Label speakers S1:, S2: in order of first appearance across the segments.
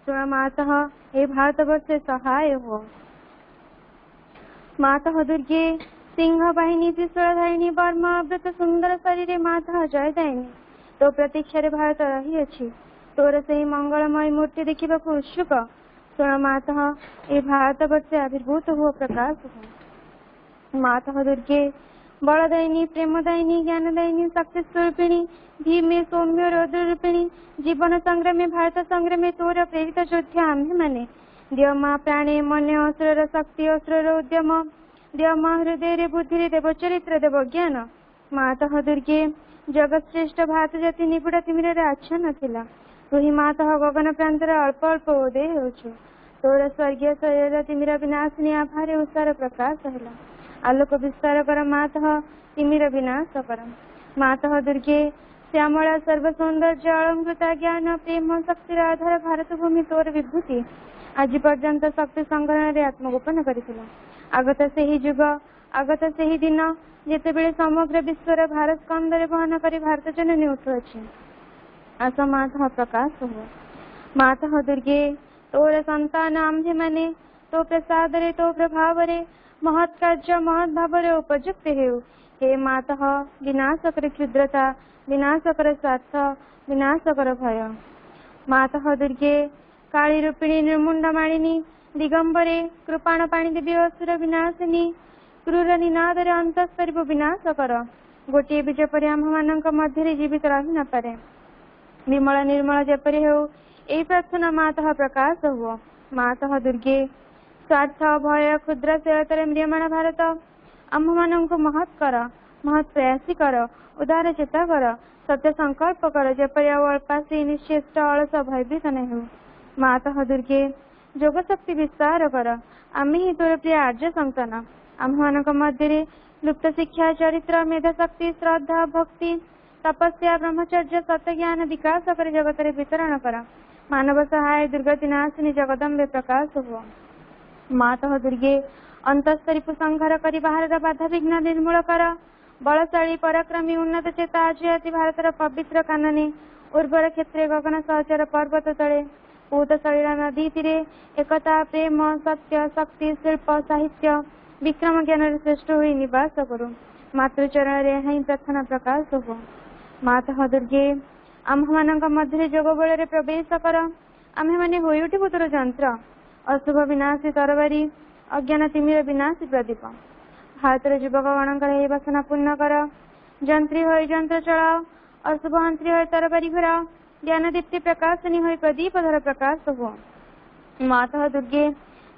S1: शुण मातः हे भारतवर्षे सहाय हो। मातः दुर्गे सिंह बाहिनी त्रिशूलधारिणी वर्म व्रत सुंदर शरीर मातः जयदायिनी तो प्रतीक्षा भारत रही अच्छी तोर से मंगलमय मूर्ति देखा उत्सुक शुण मातः ये भारत वर्षे आविर्भूत हो प्रकाश हो। मातः दुर्गे बलदायिनी प्रेमदायिनी ज्ञानदायिनी शक्ति स्वरूपिणी भीमे सौम्य रौद्रूपिणी जीवन संग्राम भारत संग्राम तोर प्रेरित योद्धा आम्भे माने दिय माँ प्राणे मन असुर शक्ति असुर उद्यम दिय माँ हृदय बुद्धि देव चरित्र देव ज्ञान। मातः दुर्गे जगत श्रेष्ठ भारत जाति निपुण तिमिर आच्छन्न थिला तुही मातः गगन प्रांतर अल्प अल्प उदय होछु तोर स्वर्गीय शरीर तिमिर विनाशिनी आभारे उषार प्रकाश है आलोक विस्तार कर मातः तिमिर विनाश कर। मातः दुर्गे श्यामला सर्व सौंदर्य अलंकृता ज्ञान प्रेम शक्तिर आधार भारत भूमि तोर विभूति आज पर्यंत शक्ति संग्रहण आत्मगोपन करथिला आगत से ही जुग आगत से ही दिन जेतेबेले समग्र विश्वर भारत स्कंदरे वहन करी भारत जननी उठुअछि आस मातः प्रकाश हो। मातः दुर्गे तोर संतान आम्भे माने तो प्रसाद तो प्रभाव महत् कार्य महत् भाव उपयुक्त हे मातः विनाशकर क्षुद्रता विनाशकर स्वार्थ विनाशकर भय। मातः दुर्गे काली रूपिणी निर्मुंड मालिनी दिगंबरे कृपाण पाणी देवी असुर विनाशिनी क्रूर निनाद अंतस्तरी विनाश कर गोटे बीज पर आम मान मध्य जीवित रही न पारे विमल निर्मल जेपरी हो यही प्रार्थना मातः प्रकाश हो। मातः दुर्गे स्वार्थ भय क्षुद्रशीलतार म्रियमाण भारत आम मान महत् कर महत् प्रयासी कर उदार चेता कर सत्य संकल्प कर जेपरी अल्पासी निश्चेष्ट अलस भयभीत न हो। मातः दुर्गे जोग शक्ति विस्तार कर आमे ही तोर प्रिय आर्य संतान आम मान मध्य लुप्त शिक्षा चरित्र मेधा शक्ति श्रद्धा भक्ति तपस्या ब्रह्मचर्य सत्य ज्ञान विकास कर जगत वितरण कर मानव सहाय दुर्गति नाशिनी जगदम्बे प्रकाश हो। मातः दुर्गे अंतस्तरी संहार करी बाहर बाधा विघ्न निर्मूल कर बलशाली पराक्रमी उन्नत चेता आज जाति भारतर पवित्र कानने उर्वर क्षेत्रे गगन सहचर पर्वत तले पूत सलिला नदी तीरे एकता प्रेम सत्य शक्ति शिल्प साहित्य विक्रम ज्ञान श्रेष्ठ हुई निवास करूँ मातृचरण ही प्रार्थना प्रकाश हो। मातः दुर्गे आम्भ मान मध्य जोग बल प्रवेश कर आम्भे माने होई उठिबु तोर यंत्र अशुभ विनाशी तरबारी अज्ञान तिमिर विनाशी प्रदीप भारतर युवक गण वासना पूर्ण कर जंत्री हो यंत्र चलाओ अशुभ अंत्री हो तरबारी घुराओ ज्ञान दीप्ति प्रकाशनी हो प्रदीप धर प्रकाश हो। मातः दुर्गे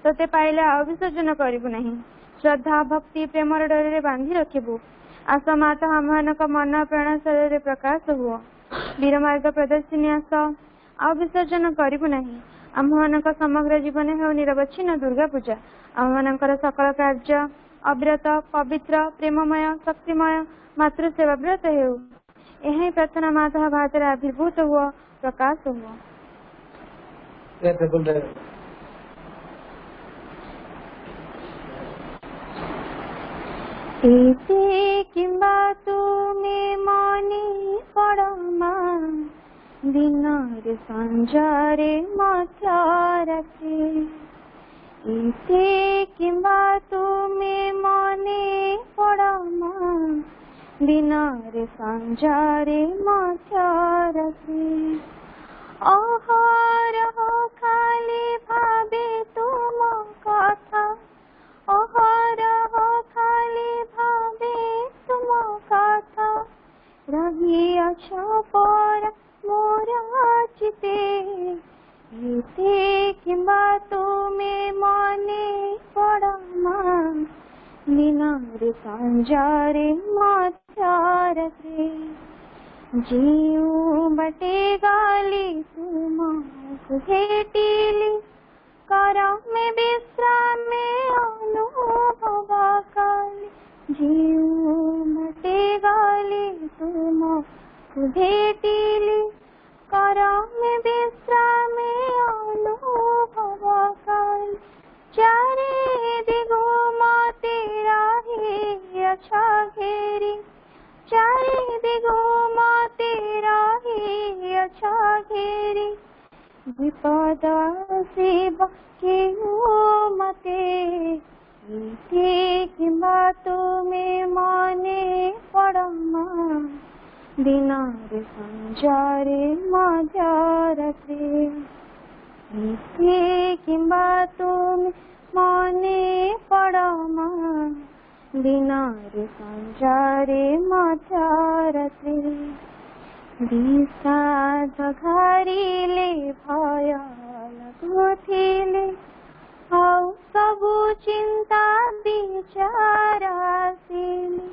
S1: तोते पाइले अविसर्जन करिबु नहीं श्रद्धा भक्ति प्रेम डोरी बांधि रखिबु आस मातः आम मन प्राण शरीर प्रकाश हुआ वीर मार्ग प्रदर्शिनी आस अविसर्जन करिबु नहीं आम मान समग्र जीवन हो निरवच्छिन्न दुर्गा पूजा आम मान सकल कार्य अविरत पवित्र प्रेममय शक्तिमय मातृ सेवा व्रत हो यही प्रार्थना मातः भारत आविर्भूत हुआ प्रकाश हुआ। एते किंबा तुमे मने पड़मा दिन संजारे मध्यरात्रि एते किंबा तुमे मने पड़मा दिन संजारे मध्यरात्रि अहरह खाली भावे तुम कथा अहरह खाली भावे तुम कथा रही अछ पर मोर चिते एते किंबा तुमे मने पड़मा दिन संजारे मध्यरात्रि जीव बटे गाली तुम भेटिली कर में विश्राम में अनुभव काली जीव बटे गाली तुम भेटिली कर में विश्राम में अनुभव काली चारे दिगो मते राही अच्छा घेरी चारे दिगो मते राही अच्छा घेरी विपद आसीब केहू मते किंबा तुमे मने पड़मा दिनारे संजारे मध्यरात्रि किंबा तुमे मने पड़मा दिनारे संजारे मध्यरात्रि विषाद घारिले भय लगुथिले आउ सबु चिंता विचार आसिले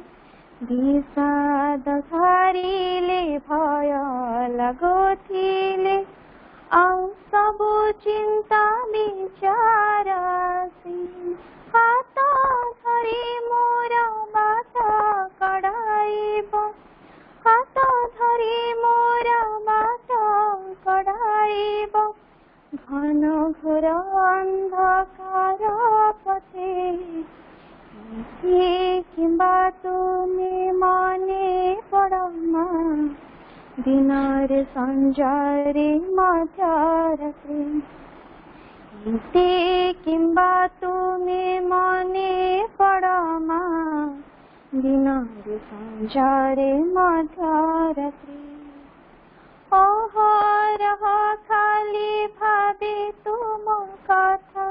S1: विषाद घारिले भय लगुथिले आउ सबु चिंता विचार आसिले हाथ धरी मोर बात कड़ाइब हाथ धरी मोर बात कड़ाइब घन घोर अंधकार पथे किंबा तुमे मने पड़मा दिनारे संजारे मध्यरात्रि किंबा तुमे मने पड़मा दिनारे संजारे मध्यरात्रि अहरह खाली भावे तुम कथा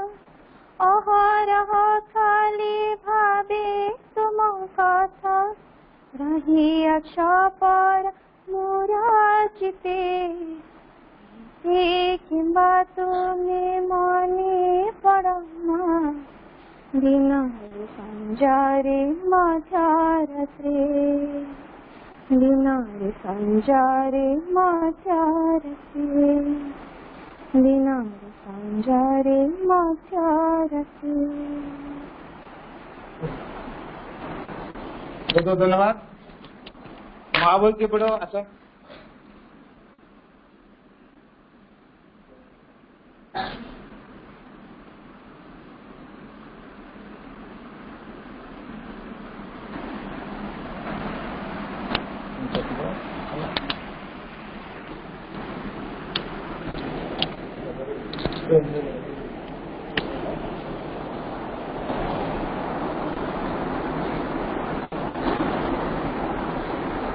S1: अहरह खाली भावे तुम कथा रहियाछ पर मोर चिते किंबा तुमे मने पड़मा दिनारे संजारे मध्यरात्रि दिनारे संजारे मध्यरात्रि दिनारे संजारे मध्यरात्रि।
S2: बहुत धन्यवाद। माँ बोल के पढ़ो। अच्छा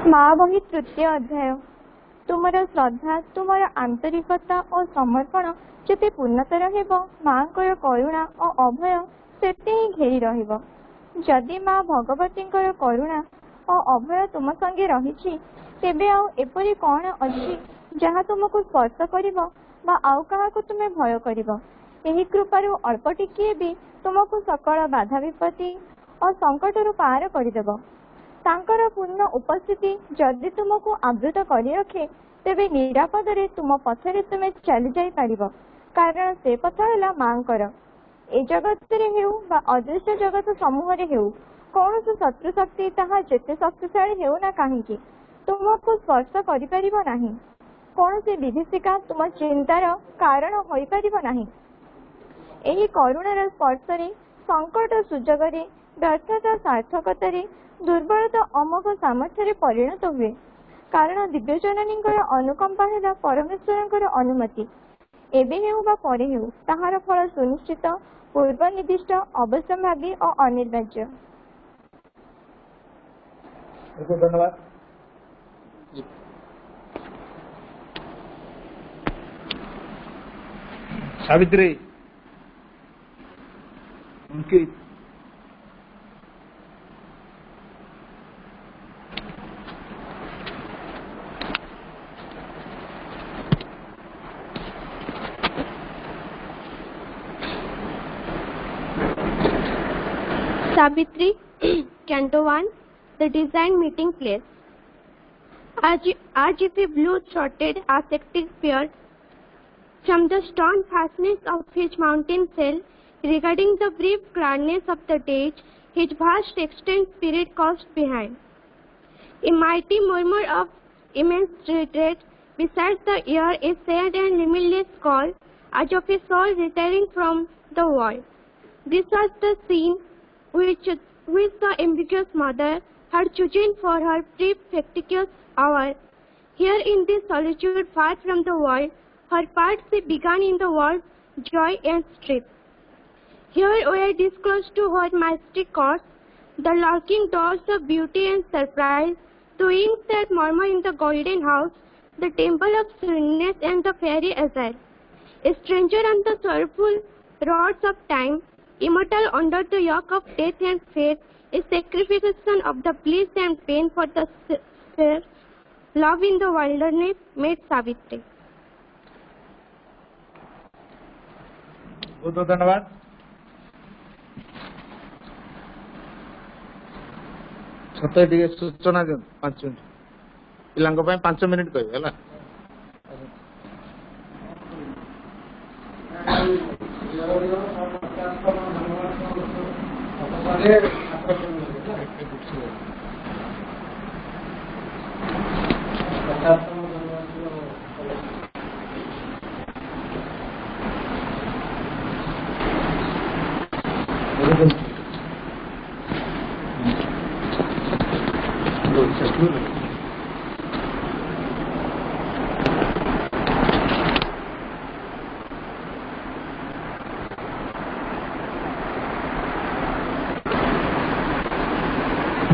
S1: माँ बही तृतीय अध्याय। तुमर श्रद्धा तुमर आंतरिकता और समर्पण जेते पूर्णतर हेब माँ करुणा और अभय सेते ही घेरी रहिब। जदि माँ भगवती करुणा और अभय तुम संगे रही तेबे आउ एपरि कौन अछि जहाँ तुमको स्पर्श करिब बा आउ काहाको तुमे भय करिब। एही कृपारु अल्प टिकिए भी तुमको सकल बाधा विपत्ति और संकटरु पार करदेब। तांकर पूर्ण उपस्थिति जदि तुमको आवृत करी रखे तेबे निरापदरे तुम पथरे तुमे चली जाई पारिब, कारण से पथ है मांकर। ए जगत रे हेउ बा अदृश्य जगत समूह रे हेउ कौन शत्रु शक्ति ताहा जेते शक्तिशाली हेउ ना काहीकि तुमको स्पर्श करि परिबो नाही। कौन से विभीषिका तुम चिंतार कारण होई परिबो नाही। एही करुणार स्पर्शरे संकट सुजगरे व्यर्थता सार्थकतारे दुर्बलता अमोघ सामर्थ्य परिणत हुए, कारण दिव्यजननी अनुकंपा है परमेश्वर अनुमति। एबे हेउ बा परे हेउ ताहार फल सुनिश्चित पूर्व निर्दिष्ट अवश्यभावी और अनिर्वाज्य।
S2: धन्यवाद। सावित्री उनकी
S1: Savitri, Canto 1, the design meeting place. As if a blue-throated ascetic peered from the stone fastness of his mountain cell, regarding the brief gladness of the days his vast extent spirit caused behind. A mighty murmur of immense regret beside the ear, a sad and limitless call, as of a soul retiring from the world. This was the scene which the ambiguous mother had chosen for her pre-factitious hour. Here in this solitude far from the world, Her part she began in the world joy and strength. Here we are disclosed to her mystic course, the lurking doors of beauty and surprise, the wings that murmur in the golden house, the temple of sweetness and the fairy azure. A stranger on the sorrowful roads of time, immortal under the yoke of death and fate, a sacrification of the bliss and pain for the sphere, love in the wilderness made Savitri.
S2: बहुत बहुत धन्यवाद। सतै टिके सूचना दियंतु 5 minute पिलांको पय 5 minute कहबे हला।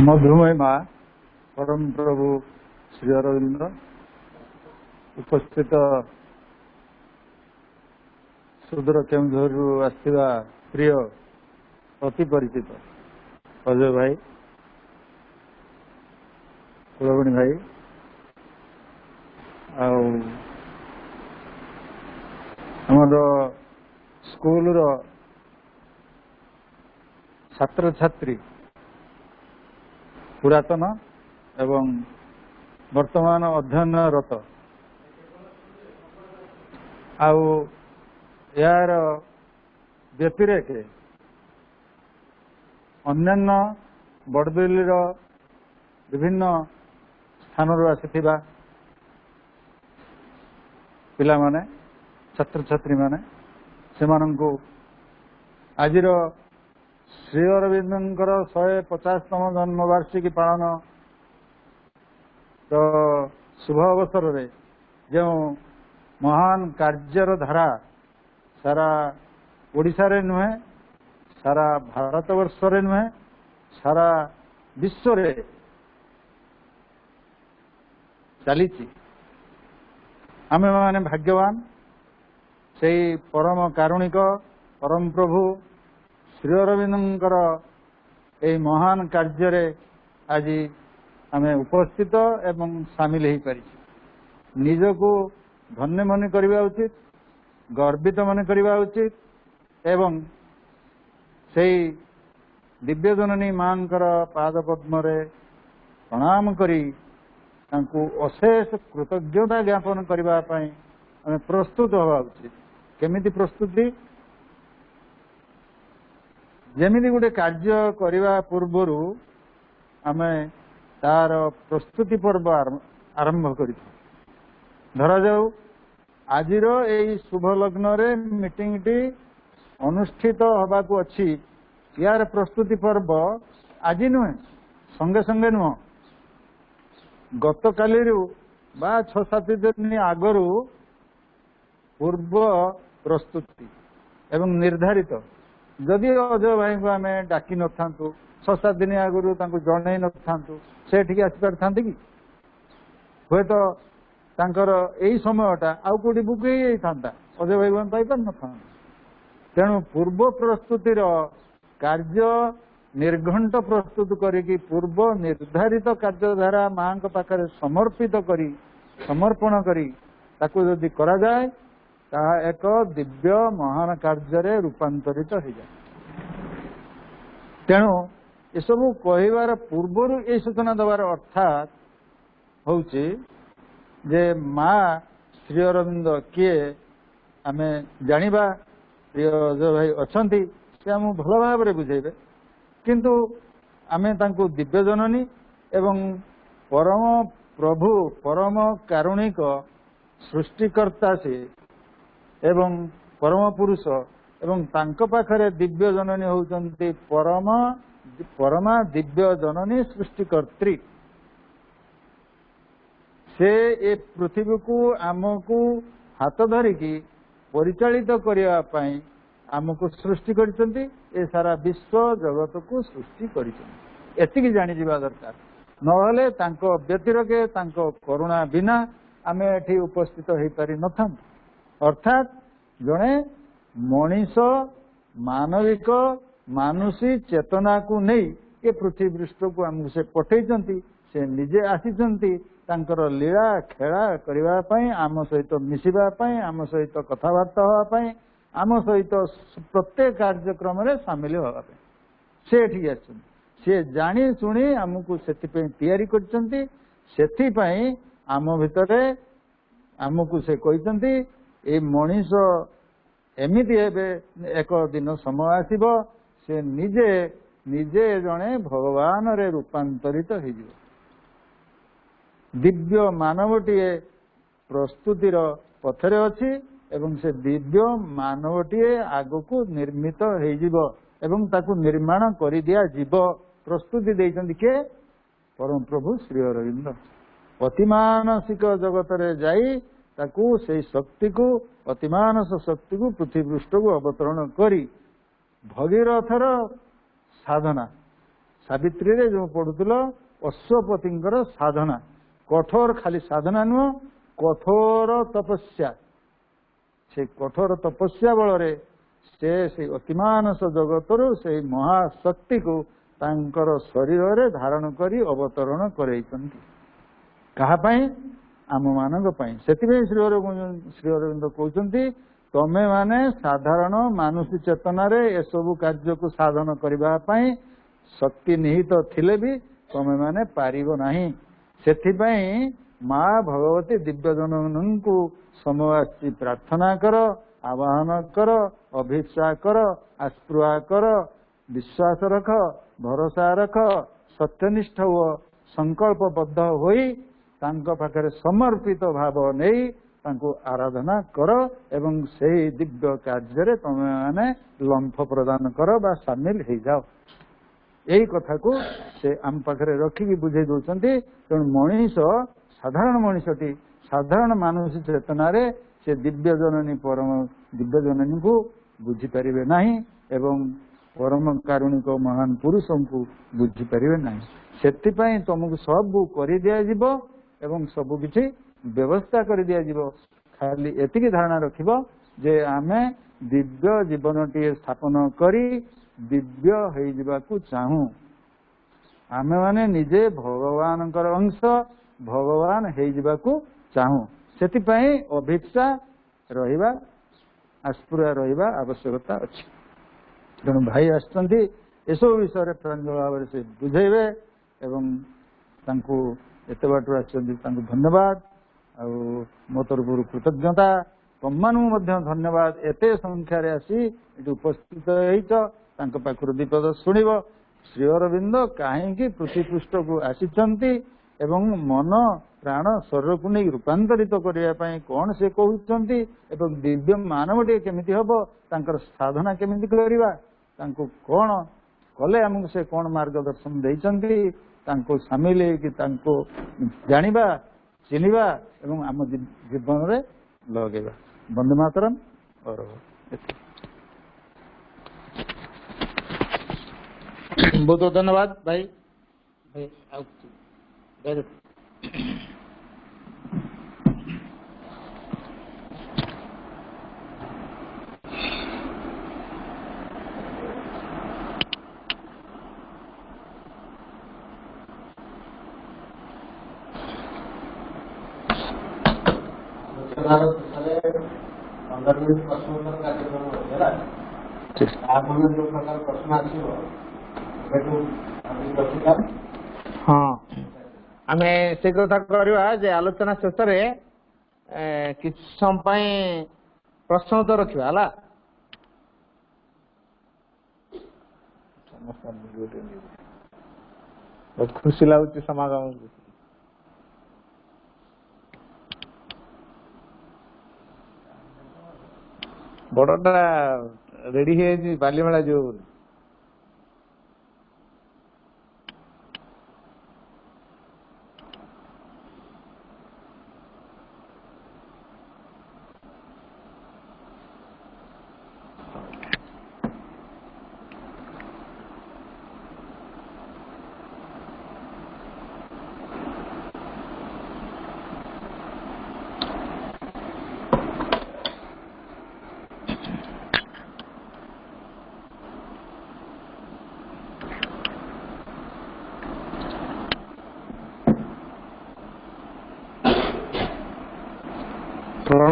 S2: मधुमय माँ परम प्रभु श्री अरविंद उपस्थित सुदूर केन्दुर आसवा प्रिय अति परिचित अजय भाई कुलबणी भाई आमर स्कूल छात्र छात्री पुरातन एवं वर्तमान अध्ययनरत यार व्यतिरेके अन्यान्य बड़दिल्लीर विभिन्न स्थान आसिथिबा पिला माने छात्र छात्री माने सेमानंकु आजिर श्री अरविंदर 150तम जन्मवार्षिकी पालन तो शुभ अवसर रे जो महान कार्यर धारा सारा ओडिशा रे नुहे सारा भारतवर्ष रे नुहे सारा विश्व रे चली आमे माने भाग्यवान से परम कारुणिक परम प्रभु श्री अरविंदर ए महान कार्य आज आमे उपस्थित एवं सामिल हो पारि निजको धन्य मन करवा उचित गर्वित मन करवा उचित एवं से दिव्य जननी मांकर पाद पद्म प्रणाम करी तांको अशेष कृतज्ञता ज्ञापन करने आमे प्रस्तुत हवा उचित। केमिति प्रस्तुति जमीती गोटे कार्य करने पूर्वर आमे तार प्रस्तुति पर्व आरंभ कर धरा जाऊ आजिर यही शुभ लग्न रे मीटिंग टी अनुष्ठित हवा को अच्छी यार प्रस्तुति पर्व आज नुहे संगे संगे नुह गत काली बा 6-7 दिन आगरू पूर्व प्रस्तुति एवं निर्धारित जदि अजय भाई को आम डाकी न था 6-7 दिन आगरू जन न से आसी पारि कि हे तो तांकर यही समयटा आउ कौटी बुक था अजय भाई को पाई पार न था तेणु पूर्व प्रस्तुतिर कार्य निर्घंट प्रस्तुत करी पूर्व निर्धारित कार्यधारा माँ पाखे समर्पित करी समर्पण करी ताकू यदि करा जाए ताहा एक दिव्य महान कार्य रूपांतरित हो जाए। तेणु एसबू कहबार पूर्वर ये सूचना देवार अर्थात हूँ जे माँ श्री अरविंद किए आमे जानिबा प्रिय अजय भाई अच्छा से आम भल भाव बुझेबे किंतु आमे तांको दिव्य जननी एवं परम प्रभु परम कारुणिक सृष्टिकर्ता से एवं परम पुरुष एवं तांको पाखरे दिव्य जननी होउचंती परमा दिव्य जननी सृष्टिकर्त्री से ए पृथ्वी को आमको हाथ धरिकी परिचालित करने पाई आमको सृष्टि करछंती ए सारा विश्व जगत को सृष्टि करछंती एतिकी जानि जिबा दरकार नहले तांको व्यतिरके तांको करुणा बिना आमे एठी उपस्थित होई पारि नथां अर्थात जणे मनीष मानविक मानुषी चेतना को नहीं ये पृथ्वी पृष्ठ को आमको से पठेइचंती से निजे आसीचंती तांकर लीला खेला करिबा पई आम सहित मिसिबा पई आम सहित कथाबार्ता होबा पई आम सहित प्रत्येक कार्यक्रम रे शामिल होबा पई से एठी आछन से जानी सुनी आमको सेति पई तयारी करचंती सेति पई आम भितरे आमको से कहिचंती ए मनीष एमिति हेबे एक दिन समय आसीबो से निजे निजे जणे भगवान रे रूपांतरित हो दिव्य मानवटीए प्रस्तुतिर पथरे अछि एवं से दिव्य मानवटीए आगको निर्मित हो एवं ताकू निर्माण करि दिया जीव प्रस्तुति देइछन्ति के परम प्रभु श्री अरविंद अतिमानसिक जगत रे जाई ताकू से शक्ति को अतिमानस शक्ति को पृथ्वी पृष्ठ को अवतरण करी भगीरथर साधना सावित्री रे जो पढ़ुतलो अश्वपतिंकर साधना कठोर खाली साधना नुह कठोर तपस्या से कठोर तपस्या बल से अतिमानस जगत से महाशक्ति को तांकर शरीर रे धारण करी अवतरण करैछन्ति कहा पाई आम मानक पाई सेतिबे श्री अरविंद कहउछन्ति तमे माने साधारण मानुषी चेतना रे ए सब कार्य को साधन करबा पाई शक्ति निहित थिले भी तमे माने पारिबो नाही सेथिपाई माँ भगवती दिव्य जनन को समवासी प्रार्थना कर आवाहन कर अभिप्सा कर आस्पृहा कर विश्वास रख भरोसा रख सत्यनिष्ठ हो संकल्पबद्ध होई तांको पाखरे समर्पित भाव नहीं तांको आराधना कर एवं सेही दिव्य कार्य तमे माने लंफ प्रदान कर बा शामिल हो जाओ यही कथा को से आम पाखरे रखिकी बुझे दौरान तेणु मनीष साधारण मनीषटी साधारण मानुष चेतना रे से दिव्य जननी परम दिव्य जननी को बुझीपारे ना एवं परम कारुणिक महान पुरुष को बुझीपारे ना से तुमको सब कर दिज्व एवं सब किसी व्यवस्था कर दिज्व खाली एतिकी धारणा रखिब जे आमे दिव्य जीवन टी स्थापन करी दिव्य हो चाहू आमे माने निजे भगवान अंश भगवान हो चाहू से अभिप्सा रहिबा आस्पुरा रहिबा आवश्यकता अच्छी तेणु भाई आसुँच एसबू विषय प्रांजल भाव से बुझेबे एवं तांको एते बाटू आसुँच धन्यवाद आ मो तरफ कृतज्ञता तुम धन्यवाद एते संख्यार आसी उपस्थित होइछ पाखर दीपद शुणव श्री अरविंद कहीं पृथ्वी पृष्ठ को आसीचंती एवं मन प्राण शरीर को नहीं रूपांतरित करने कौन से कहते एवं दिव्य मानवटे केमिति हबो तांकर साधना केमिति करबा तांको कौन कले आमको से कौन मार्गदर्शन देइचंती तांको शामिल कि तांको जानिबा चिनिबा एवं आम जीवन रे लगेबा वंदे मातरम और
S3: बहुत बहुत धन्यवाद भाई भाई हाँ आम से कथा करवा जे आलोचना शेष कि समय प्रश्न उत्तर रखा है बहुत खुशी लगुच समागम बड़टा रेडी है बालीमेला जो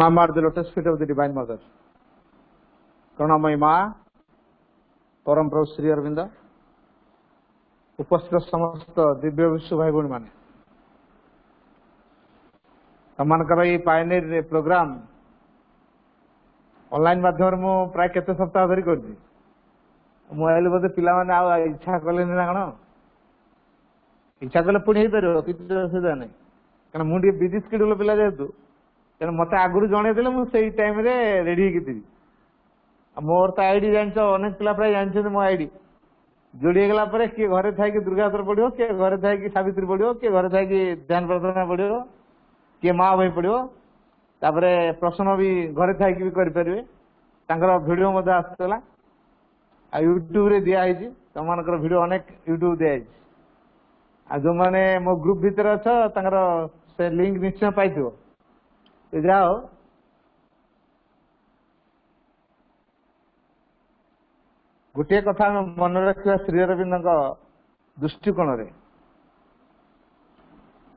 S3: am at the lotus feet of the Divine Mother. करुणामयी माँ परम प्रभु श्री अरविंद उपस्थित समस्त दिव्य विश्व भाई भूणी माने तमनकर ये पायनियर प्रोग्राम ऑनलाइन माध्यम मु प्राय केते सप्ताह धरी करछि मोबाइल बोधे पिला माने आ इच्छा कले ना कण इच्छा कले पुणी हे परबो किछ असुविधा नै कारण मु बिजी स्केड्यूल पिला जेतु तेणु मत आगुरी जन मु सेई टाइम रे रेडी हेकिथिबी मोर तो आईडी जान अनेक पिला प्राय जानते मो आईडी जोड़ी गला पर किए घरे थाई दुर्गास्त्र पढ़ो किए घरे थाई सावित्री पढ़ो किए घरे थाई ध्यान प्रार्थना पढ़ो किए माँ भाई पढ़ो तापर प्रश्न भी घरे थाई भी करें तांकर वीडियो मध्य आसला आ यूट्यूब रे दिया तुम मानकर वीडियो अनेक यूट्यूब दिया आ जो मैंने मो ग्रुप भीतर अच्छा तांकर से लिंक निश्चय पाई जाओ गोटे कथा मन रखा श्री अरविंद दृष्टिकोण रे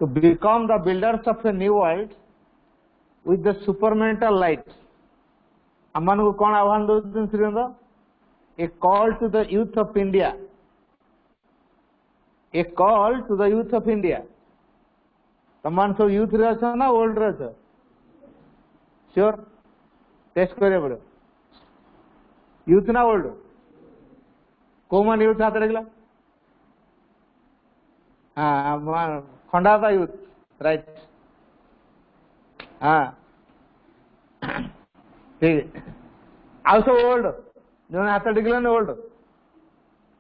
S3: to become the builders of a new world with the supramental light आम को कौन आह्वान दौरान श्रीरंग a call to the youth of India a call to the youth of India तुम सब यूथ रे अच्छा ना ओल्ड रे अच्छा श्योर टेस्ट करे पड़ो यूथ ना ओल्ड को मान यूथ हाथ रखला हाँ खंडा था यूथ राइट हाँ ठीक आउ सब ओल्ड जो हाथ टेकल ओल्ड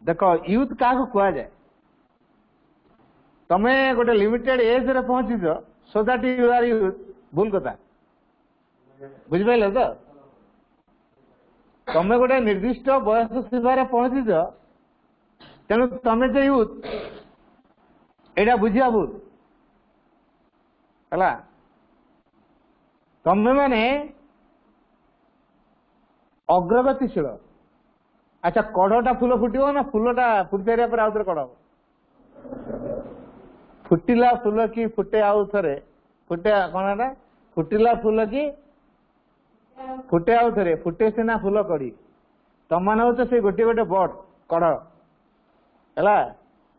S3: देख यूथ क्या कह जाए तमें गोटे लिमिटेड एज रे पहुंची so that you are youth भूल कथा बुझिपारे तो तमें गोटे निर्दिष्ट बयस सीमार पहुंची तेणु तमें जो यूथ एटा बुझिया भूल है तमें माने अग्रगतिशील अच्छा कड़टा फूल फुटो ना फूलटा फुट सारा पर आउे कड़ फुटिला फूल कि फुटे आउ थे फुटे कौन फुटिला फूल कि फुटे आउ थे फुटे सीना फूल कड़ी तुम मान हो से गोटे गोटे बट कड़ है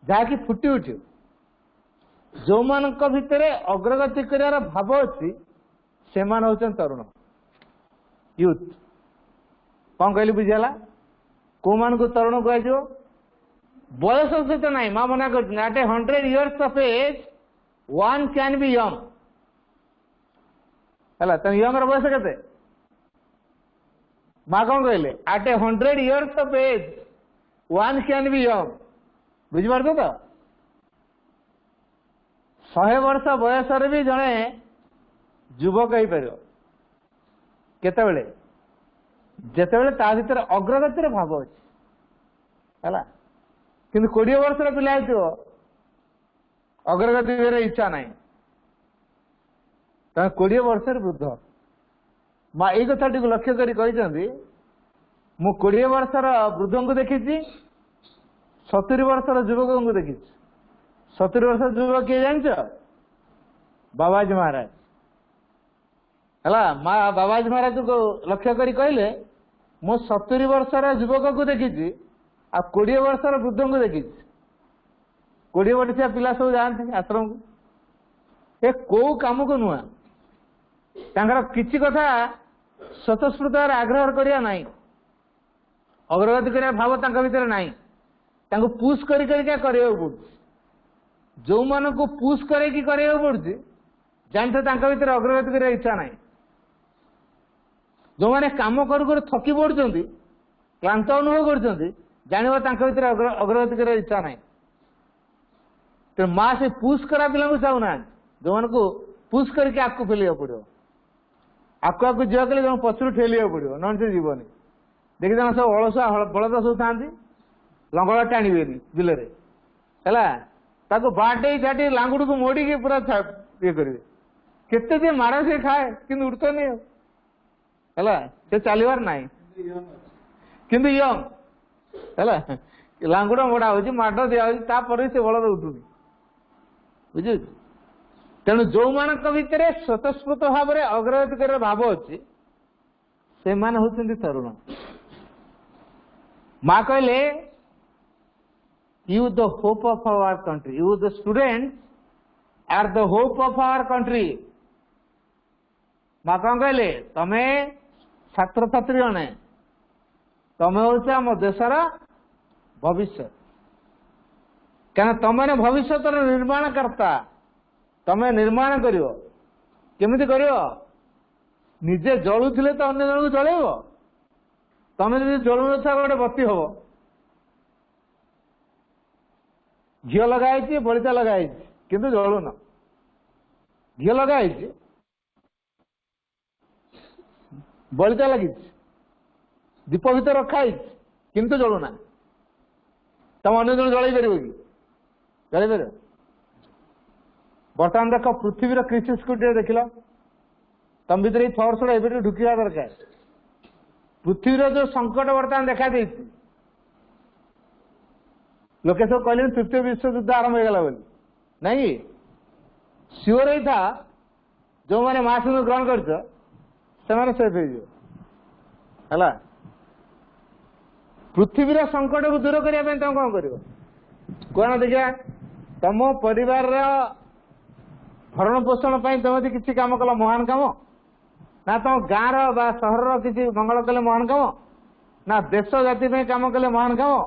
S3: जहाँकि फुटी उठ जो मान भितर अग्रगति कर भाव अच्छी से तरुण यूथ कौन कहली बुझीगला को मान को तरुण कह बयस सहित ना माँ मना कर 100 years of age one can be young है तुम यंग बयस के माँ कौन कहले at 100 years of age one can be young बुझिपार तो 100 वर्ष बयस भी जड़े युवक हो पार केतबेले जेतेबेले ता भीतर अग्रगतिर भाव अच्छे है कि 20 वर्षर पिला अग्रगति इच्छा ना 20 वर्ष वृद्ध माँ यही कथा टी लक्ष्य कर मु 20 वर्षर वृद्ध को देखी 70 वर्षर युवक को देखी 70 वर्ष युवक किए जान बाबाजी महाराज है माँ बाबाजी महाराज को लक्ष्य कर कहले मु 70 वर्षर युवक को देखी आ 20 वर्षर वृद्ध को देखी 20 वर्षिया पिला सब जाती आश्रम को ए कौ कम को नुआ कि कथा स्वतस्फूर्त आग्रह करना ना अग्रगति कर भाव भीतर ना पुश कर पड़ जो मान को पुश कर पड़ी जानते भीतर अग्रगति कर इच्छा ना जो मैंने कम कर थकी पड़ते क्लांत अनुभव कर भीतर अग्रगति कर इच्छा ना तो माँ से पुश करा पिला चाहूना जो मान को पुश करके आपको फेलिया पड़ो आपको आपको जा कले जो पछरू ठेलिया पड़ो न से जीवन देखी जाना सब अलसुआ बलद सब था लंगड़ा टाणवे बिल है बाटे छाटी लांगुड़ को मोड़ी के पूरा ये करेंगे केते माड़ से खाए कि उड़ता नहीं है से चलवार ना कि यंग है लांगुड़ मोड़ा हो माड़ दिया से बलद उठुनी बुझे तेणु जो मानक भितर स्वतस्फूर्त भाव में अग्रगति कर भाव अच्छी से माने होचंदी तरुण। माँ कहले you the hope of our country, you the students are the hope of our country. माँ कौन कहले तमे छात्र छात्री जने तमे हूँ आम देशर भविष्य, क्या तमें भविष्य निर्माण करता, तमें निर्माण कर केमिति करियो निजे जलुले तो अन्य जन को जलैब, तमें जब जलु न गोटे बत्ती हम घी लगाई बलिता लगाई किंतु जलुन, घी लगाई बलिता लगी दीप भीतर रखाई किंतु जलुना, तुम अन्य जन जल पार कि जल पार। बर्तमान देख पृथ्वीर क्रिसिस को देख लो, तुम भीतर फोर्स एवं ढुकवा दरकार। पृथ्वीर जो संकट बर्तमान देखा दी लोके सब कहले तृतीय विश्व युद्ध आरंभ होगा बोली नहीं, सियोर ही था जो मैंने महाशून्य ग्रहण कर सेफ है। पृथ्वीर संकट को दूर करने तुम कौन कर कौन देखा तुम परिवार भरण पोषण तुम किसी काम कल महान काम ना तुम गाँव सहर किसी मंगल कले महान काम ना देश जाति काम कले महान काम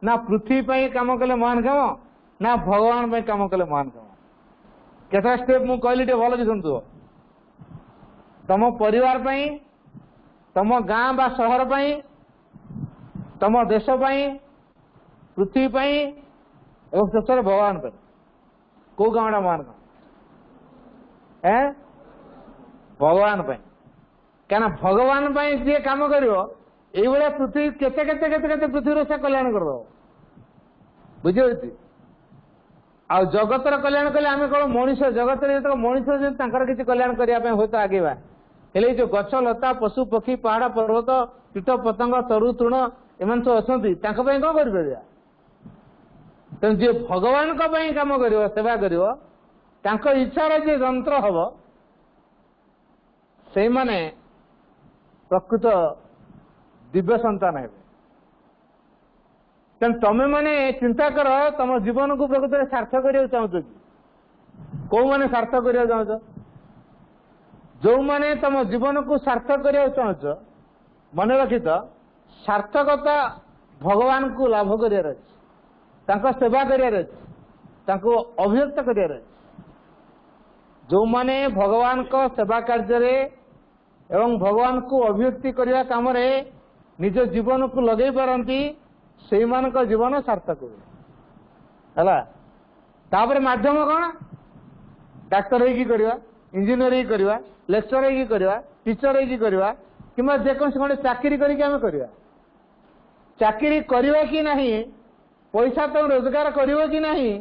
S3: ना पृथ्वी काम कले महान काम ना भगवान काम कले महान काम। केतटा स्टेप मु कहली भल कि शुणु तुम परिवार तुम गाँ बा सहर तुम देश पृथ्वी और शेष भगवान कौ गाँवटा महान काम है भगवान क्या भगवान जी कम कर पृथ्वी केते केते केते केते पृथ्वी से कल्याण कर बुझे आ जगतर कल्याण कले आम कौन मनीष जगत जो मनीष किसी कल्याण करने हूँ तो आगेवा हेले जो गछ लता पशु पक्षी पहाड़ पर्वत कीट पतंग तरु तृण एम सब अच्छा कौन कर तेणु जी भगवान कम कर सेवा कर इच्छार जी यंत्र हम से माने प्रकृत दिव्य संतान है। तेणु तमें माने चिंता कर तुम जीवन को प्रकृत सार्थक करने चाहो कि कौ मैंने सार्थक करने चाहो जो मैंने तुम जीवन को सार्थक करने चाहो मन रखी तो सार्थकता भगवान को लाभ कर सेवा कर अभिव्यक्त कर जो माने भगवान को सेवा कार्य एवं भगवान को अभिव्यक्ति करने काम निज जीवन को लगे पारती से मान जीवन सार्थक है। तापर माध्यम कौन डाक्तर हो इंजीनियर हो लेक्चर हो टीचर हो कि जेकोसी गोटे चाकरी करवा चाकरी करवा कि नहीं पैसा तुम रोजगार कर कि नहीं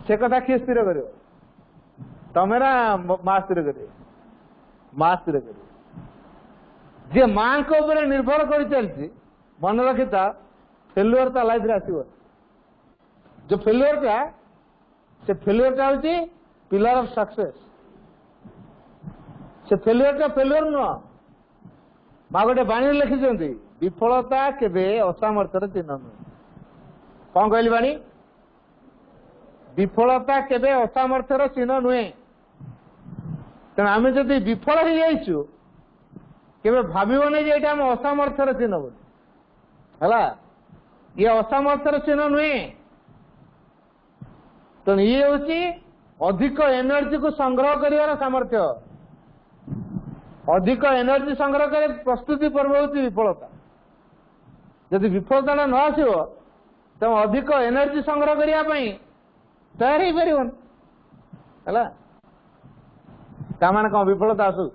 S3: से कथा किए स्थिर कर तमें माँ स्थिर कर माँ स्थिर कर जी माँ को ऊपर निर्भर कर चलती मन रखिता फेल्युअर ता लाइफ आसो जो फेल्युअरटा से फेल्युअरटा हूँ पिलर ऑफ सक्सेस से फेल्युअरटा फेल्युअर नुह माँ गोटे बाणी लिखिं विफलता केबे असामर्थ्यर चिन्ह नुह कौन कहली बाणी विफलता केबे असामर्थ्यर चिन्ह नुहे तेणु आम जदि विफल हो जाइछु केबे भाविबनी जे एटा हम असामर्थ्यर चिन्ह बोली है ये असामर्थ्यर चिन्ह नुहे तेणु ये हूँ अधिक एनर्जी को संग्रह कर सामर्थ्य अधिक एनर्जी संग्रह कर प्रस्तुति पर्व हूँ विफलता जदि विफलता न आसो तो अधिक एनर्जी संग्रह करने तैयार हो पार है कौन विफलता आसू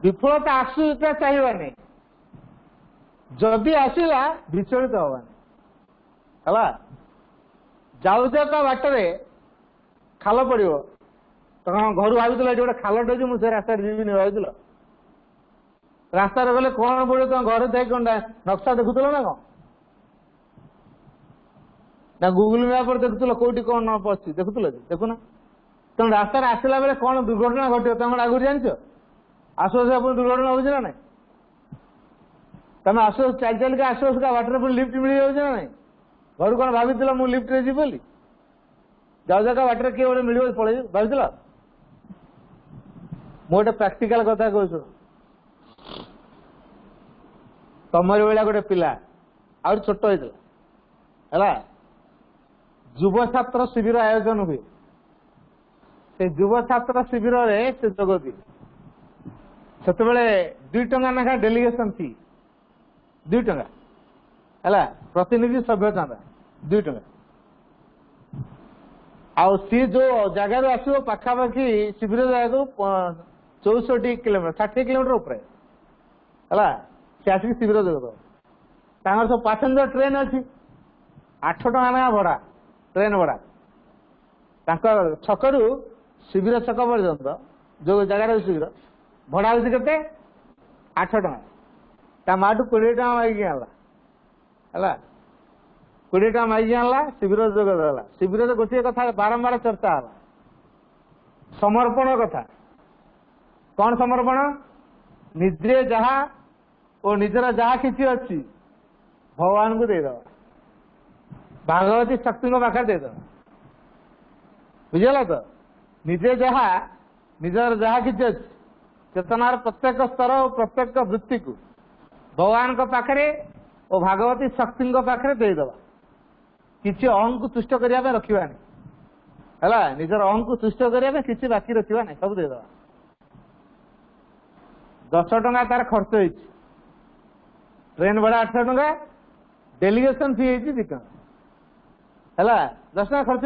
S3: विफलता आसू चाहिए जदि आसला विचलित हवा है जाऊ जाऊ बाटर खाल पड़ो तो घर भाई गोटे खालटे अच्छे मुझे रास्ता जीवन भाई रास्तार गले कौन पड़ो तुम घर थे कौन नक्शा देखुल ना कौन ना गूगल मैप पर देखुल कौटी कौन न पशि देखुल देखुना तुम रास्ता आसला बेले कौन दुर्घटना घटे तुम आगुरी जान आसु आस दुर्घटना हो ना तुम आस चल चल के आस बाटर पुणी लिफ्ट मिल जाऊँ ना ना घर कौन भाभी मु लिफ्ट जी बोली जाऊ जाका बाटर किए गोटे मिल पड़े भाई गोटे प्राक्टिकाल कथा कह तमरी भाया गोटे पिला आ छोट होता है युव छात्र शिविर आयोजन हुए से युव छात्र शिविर से जोग दिए से 2 टंका नाखा डेलीगेशन फी 2 टंका है प्रतिनिधि सभ्य चांदा 2 टंका आउ सी जो जगार आसो पाखापाखि शिविर जगह 64 किलोमीटर 60 किलोमीटर ऊपर है सी आसिक शिविर जोग सब पैसेंजर ट्रेन अच्छी 8 टंका ना भड़ा ट्रेन भड़ा छकरू शिविर छक पर्यंत जो जगार शिविर भड़ा होती के 8 टंका ता माठू 20 टंका मागिकी आनला 20 टंका मागिकी आनला शिविर जोग देला शिविर गोटे कथा बारंबार चर्चा है समर्पण कथा कौन समर्पण निजे जहा और निजर जहा किसी अच्छी भगवान को देदवा भागवती शक्ति पाखे देदवा बुझेगा तो निजे जहा निजर जहा किसी अच्छी चेतनार प्रत्येक स्तर और प्रत्येक वृत्ति को भगवान को पाखे और भागवती शक्ति पाखे देदवा किसी अहं को तुष्ट करने रखा है निजर अहं को तुष्ट करने किसी बाकी रखा नहीं सब देदवा 10 टंका तार खर्च हो ट्रेन भाड़ा 8 टंका डेलीगेशन फी है 2 टंका है 10 टंका खर्च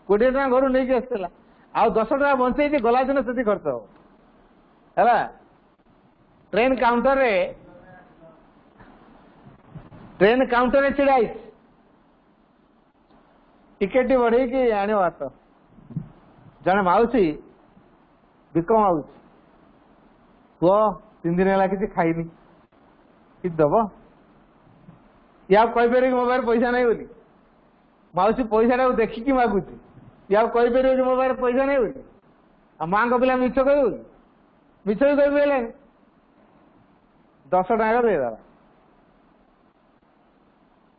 S3: 20 टंका घर नहीं आसला आउ 10 टंका बंचे गला दिन से खर्च हो है ट्रेन काउंटर रे छिड़ा टिकेट बढ़े कि आने बात जन माउसी बिक माउसी पुओ 3 दिन है किसी खाईनी कि दब या कहीपर कि मो पाखे पैसा नहीं बोली माउसी पैसा टाक देखिकी मागुची या कहीपर कि मो पाखे पैसा नहीं बोली आ माँ को पिला मिछ कह मिछ भी कह 10 टका देदेला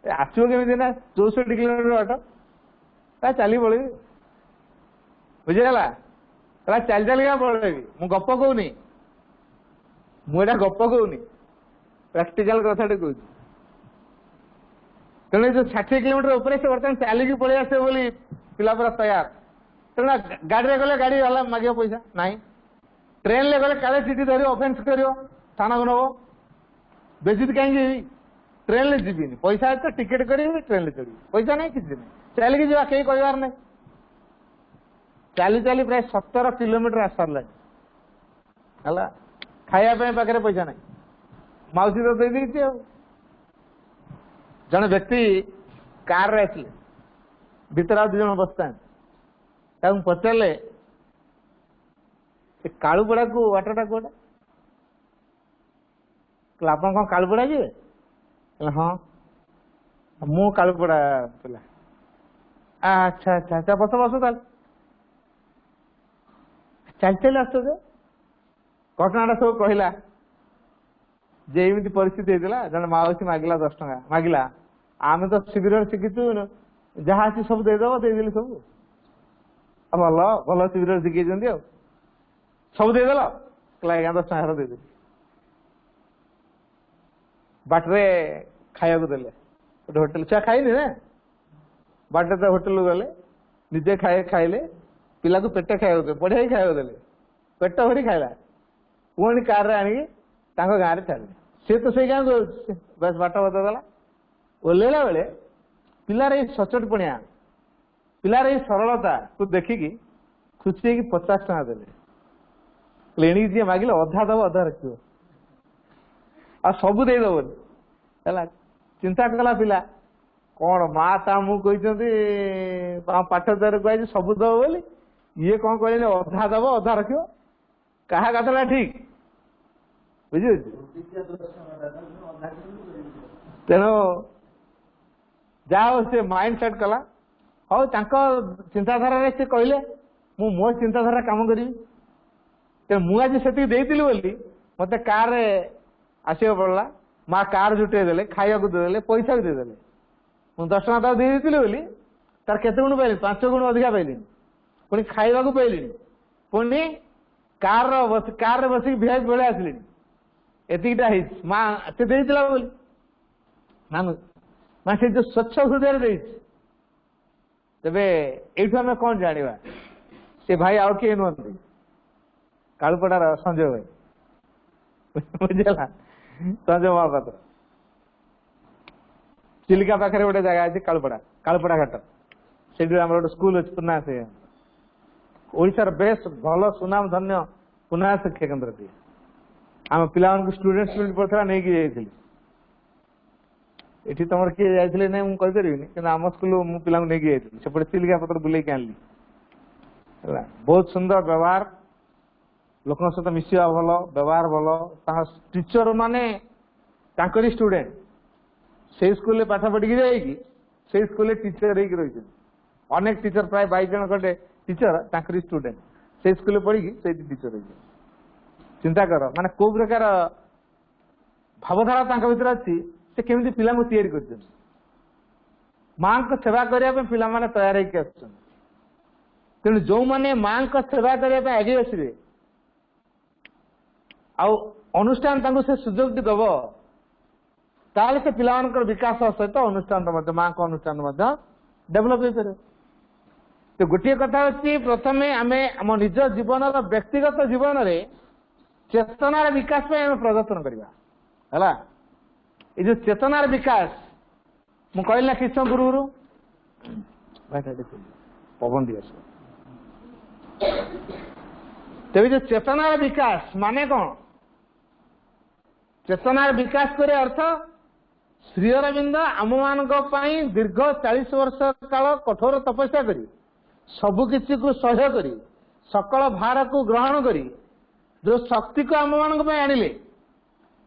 S3: आसो केमी ना 64 किलोमीटर बाट चली पड़े बुझीगला चल चल क्या पड़े मु गप कहूनी मुझे गप कहूनी प्राक्टिकल कथा कहूँ तेणु जो 60 किलोमीटर ऊपर से बर्तमान चलिकी पलि आसे बोली पिला पूरा तैयार तेना गाड़ी में गले गाड़ी वाला मागे पैसा नहीं ट्रेन ले गले काले सीटी धर ऑफेंस करियो थाना को नब बेजित कहीं ट्रेन ले जीविनी पैसा है तो टिकेट करी ट्रेन ले चढ़ी पैसा नहीं किसी नहीं चलिकी जा कहीं कहबार नहीं चली चली प्राय 17 किलोमीटर आस सारे है खायापी पाखे पैसा नहीं माउसी तो दे दी जन व्यक्ति कार रे आसिले भीतर आ 2 जन बसता पचारे कालुपड़ा को वाटरटा कौटा आप कौन कालुपड़ा जी हाँ मु कालुपड़ा पिला अच्छा अच्छा अच्छा बस बस चल चल आस घटना सब कहला जे एमती परिस्थिति होता जन माउसी मागिला 10 टंका मागिला आम तो शिविर शिखीचु जहाँ अच्छी सब देदेव देदेली सब भल भल शिविर शिखी सब देदेल कहला आज्ञा 10 टका देदेली बाटरे खाया को देले गोटे होटेल छुआ खाइनी ना बाटे तो होटेल गले निजे खाइले पिला को पेटे खाया बढ़िया ही खाया देले पेट भरी खाइला पुणी कार आणिकी गाँव में छाड़े सी तो से गाँव को बस बाट बदला ओह्लैला बेले पिलार सचोट पणिया पिलार सरलता को देखिकी खुशी 50 टका देले एणिक जी मागिले अधा दब अधा रख आ सबू देदेव है चिंता कला पिला कौन माँ ता मु कहते पाठ द्वारा कह सब दब बोली ये कौन कहले अधा दब अधा रख क्या कथा ठीक बुझे तेणु जहाँ से माइंड सेट कला ହଉ ତାଙ୍କ ଚିନ୍ତାଧାରାରେ ସେ କହିଲେ ମୁଁ ମୋ ଚିନ୍ତାଧାରା କାମ କରିବି। ତେଣୁ ମୁଁ ଆଜି ସେତିକି ଦେଇଥିଲି ବୋଲି ମତେ କାରରେ ଆସିବାକୁ ପଡିଲା। ମା କାର ଜୁଟେଇ ଦେଲେ, ଖାଇବାକୁ ଦେଇଦେଲେ, ପଇସା ବି ଦେଇଦେଲେ। ମୁଁ 10 ଟଙ୍କା ତାକୁ ଦେଇଦେଇଥିଲି ବୋଲି ତାର କେତେ ଗୁଣ ପାଇଲି? 5 ଗୁଣ ଅଧିକା ପାଇଲିଣି। ପୁଣି ଖାଇବାକୁ ପାଇଲିଣି, ପୁଣି କାରରେ ବସିକି ଭିଆଇପି ବେଳେ ଆସିଲିଣି। ଏତିକିଟା ହେଇଛି ମା ସେ ଦେଇଥିଲା ବୋଲି। ମା ସେ ଯୋଉ ସ୍ୱଚ୍ଛ ହୃଦୟରେ ଦେଇଛି। ତେବେ ଏଇଠୁ ଆମେ କଣ ଜାଣିବା? ସେ ଭାଇ ଆଉ କିଏ ନୁହନ୍ତି, କାଳୁପଡାର ସଞ୍ଜୟ ଭାଇ। ବୁଝିଲା? ସଞ୍ଜୟ ମହାପାତ୍ର। ଚିଲିକା ପାଖରେ ଗୋଟେ ଜାଗା ଅଛି କାଳୁପଡା ଘାଟ। ସେଠି ଆମର ଗୋଟେ ସ୍କୁଲ ଅଛି ପୁନା ସେ ଓଡିଶାର ବେଶ ଭଲ ସୁନାମ ଧନ୍ୟ ପୁନା ଶିକ୍ଷା କେନ୍ଦ୍ରଟିଏ। ଆମ ପିଲାମାନଙ୍କୁ ଷ୍ଟୁଡେଣ୍ଟ ପଢୁଥିଲା ନେଇକି ଯାଇଥିଲି। ଏଠି ତମର କିଏ ଯାଇଥିଲେ ନାଇଁ ମୁଁ କହିପାରିବିନି, କିନ୍ତୁ ଆମ ସ୍କୁଲ ମୁଁ ପିଲାଙ୍କୁ ନେଇକି ଯାଇଥିଲି। ସେପଟେ ଚିଲିକା ପତ୍ର ବୁଲେଇକି ଆଣିଲି। ହେଲା, ବହୁତ ସୁନ୍ଦର ବ୍ୟବହାର, ଲୋକଙ୍କ ସହିତ ମିଶିବା ଭଲ, ବ୍ୟବହାର ଭଲ। ତାଙ୍କ ଟିଚର ମାନେ ତାଙ୍କରି ଷ୍ଟୁଡେଣ୍ଟ। ସେଇ ସ୍କୁଲରେ ପାଠ ପଢିକି ଯାଇକି ସେଇ ସ୍କୁଲରେ ଟିଚର ହେଇକି ରହିଛନ୍ତି। ଅନେକ ଟିଚର, ପ୍ରାୟ 22 ଜଣ ଖଣ୍ଡେ ଟିଚର ତାଙ୍କରି ଷ୍ଟୁଡେଣ୍ଟ। ସେଇ ସ୍କୁଲରେ ପଢିକି ସେଇଠି ଟିଚର ହେଇଛନ୍ତି। ଚିନ୍ତା କର ମାନେ କୋଉ ପ୍ରକାର ଭାବଧାରା ତାଙ୍କ ଭିତରେ ଅଛି। ସେ କେମିତି ପିଲାଙ୍କୁ ତିଆରି କରିଛନ୍ତି। ମାଙ୍କ ସେବା କରିବା ପାଇଁ ପିଲାମାନେ ତୟାର ହେଇକି ଆସୁଛନ୍ତି। ତେଣୁ ଯୋଉମାନେ ମାଙ୍କ ସେବା କରିବା ପାଇଁ ଆଗେଇ ଆସିବେ ଆଉ ଅନୁଷ୍ଠାନ ତାଙ୍କୁ ସେ ସୁଯୋଗଟି ଦବ, ତାହେଲେ ସେ ପିଲାମାନଙ୍କର ବିକାଶ ସହିତ ଅନୁଷ୍ଠାନ ମଧ୍ୟ ମାଙ୍କ ଅନୁଷ୍ଠାନ ମଧ୍ୟ ଡେଭଲପ ହେଇପାରିବ। ତ ଗୋଟିଏ କଥା ଅଛି, ପ୍ରଥମେ ଆମେ ଆମ ନିଜ ଜୀବନର ବ୍ୟକ୍ତିଗତ ଜୀବନରେ ଚେତନାର ବିକାଶ ପାଇଁ ଆମେ ପ୍ରଦର୍ଶନ କରିବା। ହେଲା, ଏ ଯୋଉ ଚେତନାର ବିକାଶ ମୁଁ କହିଲି ନା କିଛି ସମୟ ପୂର୍ବରୁ, ପବନ ଦିଏ। ତେବେ ଯୋଉ ଚେତନାର ବିକାଶ ମାନେ କଣ? ଚେତନାର ବିକାଶ କରିବା ଅର୍ଥ ଶ୍ରୀ ଅରବିନ୍ଦ ଆମମାନଙ୍କ ପାଇଁ ଦୀର୍ଘ 40 ବର୍ଷ କାଳ କଠୋର ତପସ୍ୟା କରି ସବୁ କିଛିକୁ ସହ୍ୟ କରି ସକଳ ଭାରକୁ ଗ୍ରହଣ କରି ଯୋଉ ଶକ୍ତିକୁ ଆମମାନଙ୍କ ପାଇଁ ଆଣିଲେ,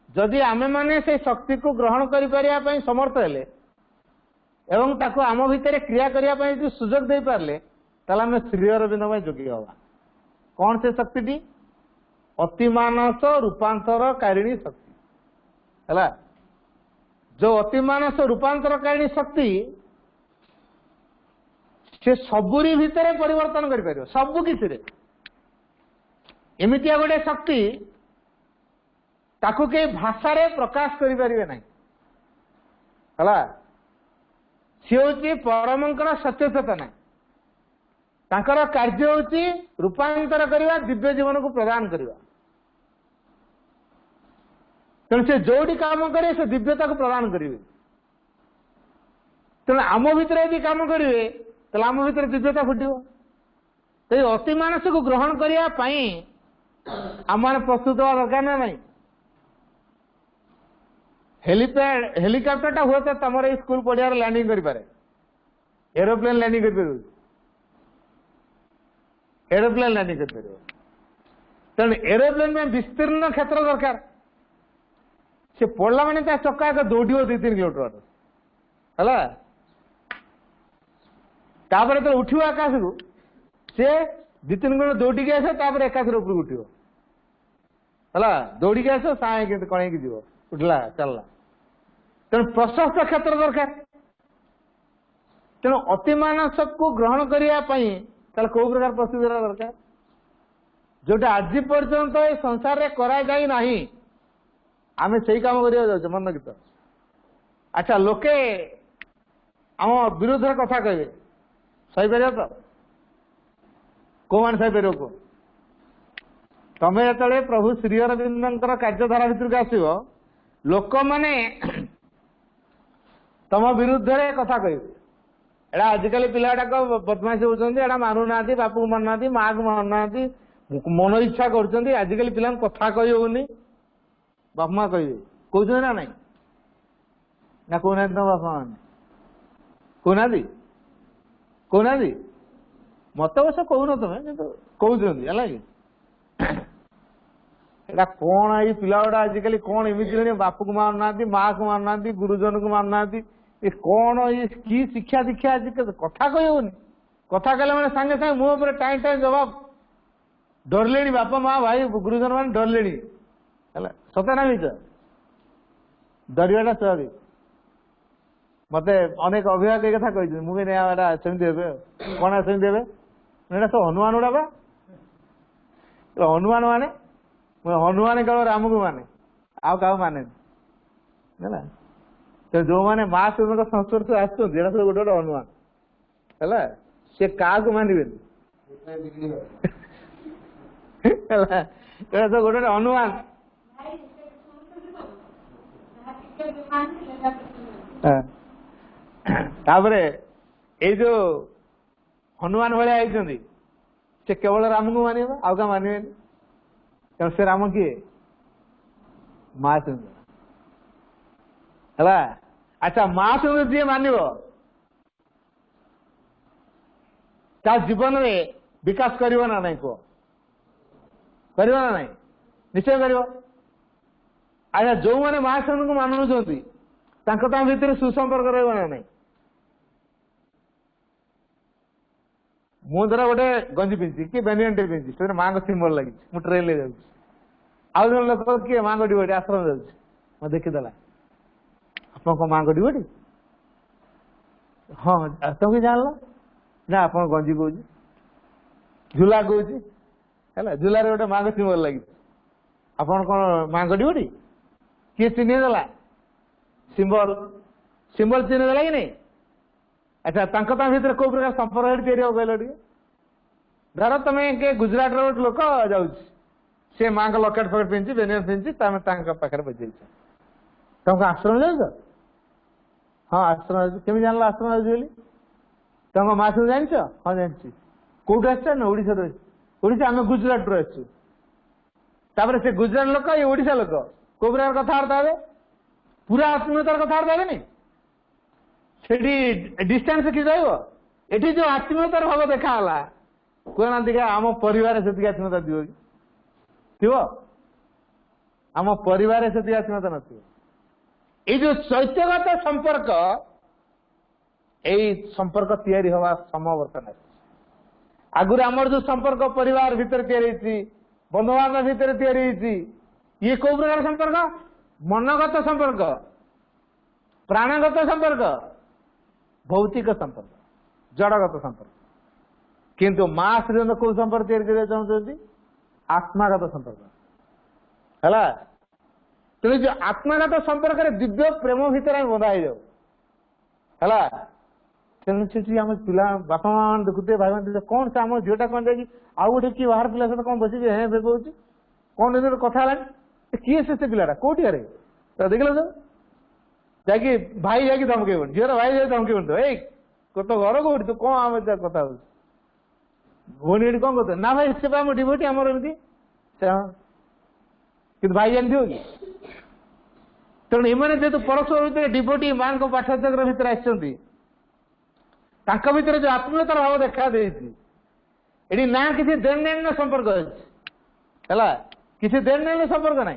S3: ଯଦି ଆମେମାନେ ସେଇ ଶକ୍ତିକୁ ଗ୍ରହଣ କରିପାରିବା ପାଇଁ ସମର୍ଥ ହେଲେ ଏବଂ ତାକୁ ଆମ ଭିତରେ କ୍ରିୟା କରିବା ପାଇଁ ଯଦି ସୁଯୋଗ ଦେଇପାରିଲେ, ତାହେଲେ ଆମେ ଶ୍ରୀ ଅରବିନ୍ଦ ପାଇଁ ଯୋଗ୍ୟ ହବା। କଣ ସେ ଶକ୍ତିଟି? ଅତିମାନସ ରୂପାନ୍ତରକାରିଣୀ ଶକ୍ତି। ହେଲା, ଯୋଉ ଅତିମାନସ ରୂପାନ୍ତରକାରିଣୀ ଶକ୍ତି ସେ ସବୁରି ଭିତରେ ପରିବର୍ତ୍ତନ କରିପାରିବ, ସବୁ କିଛିରେ। ଏମିତିଆ ଗୋଟେ ଶକ୍ତି ତାକୁ କେହି ଭାଷାରେ ପ୍ରକାଶ କରିପାରିବେ ନାହିଁ। ହେଲା, ସିଏ ହଉଛି ପରମଙ୍କର ସତ୍ୟ ଚେତନା। ତାଙ୍କର କାର୍ଯ୍ୟ ହଉଛି ରୂପାନ୍ତର କରିବା, ଦିବ୍ୟ ଜୀବନକୁ ପ୍ରଦାନ କରିବା। ତେଣୁ ସେ ଯୋଉଠି କାମ କରିବେ ସେ ଦିବ୍ୟତାକୁ ପ୍ରଦାନ କରିବେ। ତେଣୁ ଆମ ଭିତରେ ଯଦି କାମ କରିବେ ତାହେଲେ ଆମ ଭିତରେ ଦିବ୍ୟତା ଫୁଟିବ। ସେଇ ଅତି ମାନସକୁ ଗ୍ରହଣ କରିବା ପାଇଁ ଆମମାନେ ପ୍ରସ୍ତୁତ ହେବା ଦରକାର ନା ନାହିଁ? ହେଲିକପ୍ଟରଟା ହୁଏତ ତମର ଏଇ ସ୍କୁଲ ପଡ଼ିଆରେ ଲ୍ୟାଣ୍ଡିଂ କରିପାରେ, ଏରୋପ୍ଲେନ ଲ୍ୟାଣ୍ଡିଂ କରିପାରିବ, ଏରୋପ୍ଲେନ ଲ୍ୟାଣ୍ଡିଂ କରିପାରିବ। ତେଣୁ ଏରୋପ୍ଲେନ ପାଇଁ ବିସ୍ତୀର୍ଣ୍ଣ କ୍ଷେତ୍ର ଦରକାର। ସେ ପଡ଼ିଲା ମାନେ ତା ଚକା ଏକ ଦୌଡ଼ିବ 2-3 କିଲୋମିଟର ବାଟ। ହେଲା, ତାପରେ ଯେତେବେଳେ ଉଠିବ ଆକାଶକୁ ସେ 2-3 କିଲୋମିଟର ଦୌଡ଼ିକି ଆସିବ, ତାପରେ ଏକାଥରେ ଉପରକୁ ଉଠିବ। ହେଲା, ଦୌଡ଼ିକି ଆସିବ, ସାଙ୍ଗେ କେମିତି କଣ ହେଇକି ଯିବ, ଉଠିଲା ଚାଲିଲା। ତେଣୁ ପ୍ରଶସ୍ତ କ୍ଷେତ୍ର ଦରକାର। ତେଣୁ ଅତିମାନସକୁ ଗ୍ରହଣ କରିବା ପାଇଁ ତାହେଲେ କୋଉ ପ୍ରକାର ପ୍ରସ୍ତୁତି ଦରକାର? ଯୋଉଟା ଆଜି ପର୍ଯ୍ୟନ୍ତ ଏ ସଂସାରରେ କରାଯାଇ ନାହିଁ, ଆମେ ସେଇ କାମ କରିବାକୁ ଯାଉଛେ। ମନ ଗୀତ। ଆଚ୍ଛା, ଲୋକେ ଆମ ବିରୁଦ୍ଧରେ କଥା କହିବେ, ସହିପାରିବ ତ? କୋଉମାନେ ସହିପାରିବ କୁହ? ତମେ ଯେତେବେଳେ ପ୍ରଭୁ ଶ୍ରୀ ଅରବିନ୍ଦଙ୍କର କାର୍ଯ୍ୟଧାରା ଭିତରକୁ ଆସିବ, ଲୋକମାନେ ତମ ବିରୁଦ୍ଧରେ କଥା କହିବେ। ଏଟା ଆଜିକାଲି ପିଲାଗୁଡାକ ବଦମାସି ହଉଛନ୍ତି, ଏଟା ମାନୁନାହାନ୍ତି, ବାପକୁ ମାନୁନାହାନ୍ତି, ମାକୁ ମାନୁନାହାନ୍ତି, ମନ ଇଚ୍ଛା କରୁଛନ୍ତି। ଆଜିକାଲି ପିଲାଙ୍କୁ କଥା କହି ହଉନି, ବାପା ମା କହିବେ। କହୁଛନ୍ତି ନା ନାଇଁ? ନା କହୁନାହାନ୍ତି ତମ ବାପା ମାନେ? କହୁନାହାନ୍ତି? କହୁନାହାନ୍ତି? ମତେ ଅବଶ୍ୟ କହୁନ ତମେ, କିନ୍ତୁ କହୁଛନ୍ତି। ହେଲା କି ଏଟା କଣ ଏଇ ପିଲା ଗୁଡା ଆଜିକାଲି କଣ ଏମିତି ହେଲେଣି, ବାପକୁ ମାନୁନାହାନ୍ତି, ମାକୁ ମାନୁନାହାନ୍ତି, ଗୁରୁଜନକୁ ମାନୁନାହାନ୍ତି, ये कौन ये की शिक्षा दीक्षा आज कथा कही होनी कथा कहले मैंने सागे सागे मुह पर टाइम टाइम जवाब डरले बापा माँ भाई गुरुजन मैंने डरले सत ना मिछ डरवाटा स्वाभाविक मत अनेक अभिभावक ये कथा कही मुझे सेमती हे कौन सेमती हे सब हनुमान गुड़ा बा हनुमान माने हनुमान केवल राम को माने आउ क्या माने तो जो मैंने माँ से संस्पर्श आस सब गोटे गोटे हनुमान है सी क्या मानवे सब गोटे हनुमान तापरे ये जो हनुमान भाया आई से केवल राम को मानवे आउ क्या मानवे क्या से राम किए माँ सुंदर है अच्छा माँ सुंदर जी मानव ता जीवन में विकास करियो ना नहीं कह करियो ना नहीं निश्चय करियो अच्छा जो मैंने माँ सुंदर को मानुंट भितर सुसंपर्क रहा ना नहीं मुझे गोटे गंजी पिंधि कि बेनियन टे पिंधि से माँ को सिंबल लगी मुझे ट्रेन ले जाऊँ आउ जन लोक किए माँ को डिवोटी आश्रम जाऊँ देखीदेला आप माँ को डिवोटी हाँ तुम कि जान ना आप गंजी कौच झूला कौच है झूलार गोटे माँ को सिंबल लगी आप कौन माँ को डिवोटी किए चिन्हदेला सिंबल सिंबल चिन्हदेला कि नहीं अच्छा भितर कौ प्रकार संपर्क कहल धर तुम के गुजरात गोटे लोक जाऊ सी माँ को लकेट फकेट पिंधि बेनियन पिंधि पाखे बजे तुमको आश्रम जाऊ हाँ आश्रम केमी जान आश्रम जाऊँ तुम माँ सब जान हाँ जानी कौटू आस ओडिशा आम गुजरात आसुपर से गुजरात लोक ये ओडिशा लोक कौ प्रकार कथबार्ता हे पूरा आत्मीयतार कथबार्ता हे नहीं से डिस्टेंस कि ये जो आत्मीयतार भाव देखा कहना देखा आम परिवार से आत्मीयता दिव थी आम परिवार से आत्मीयता न ये जो चैत्यगत संपर्क यही संपर्क तैयारी हवा समय बर्तमान आगुरी आमर जो संपर्क परिवार भितर तैयारी बंधु बांधव भितर तैयारी ये कौ प्रकार संपर्क मनगत संपर्क प्राणगत संपर्क भौतिक संपर्क जड़गत संपर्क किंतु माँ श्रीजन कौ संपर्क तैयारी चाहते आत्मागत संपर्क है तेणु जो आत्मागत संपर्क दिव्य प्रेम भितर आम बंधा हो जाऊ है तेणु आम पिला बापा माँ देखुते भाई मान कौन से आम झीटा कौन जाए आउ गोटे किए बाहर पिला सहित कौन बस हे बेकूँ कौन कथा है किए से पिलाटा कौटी अरे तो देख लो जाकि भाई जाकि धमके झीर भाई जाए धमके तो घर कौटी तू कौन आम कथा भौणी कौन कहते ना भाई से आम डिवोटी आमर एमती कि भाई जानी थो कि तेणु एम जेहतु परस्पर भितर डिवोटी माँ को पाठ्यचक्र भितर आसर जो आत्मीयतार भाव देखा ये ना किसी देन लेन संपर्क है किसी देन लेन संपर्क ना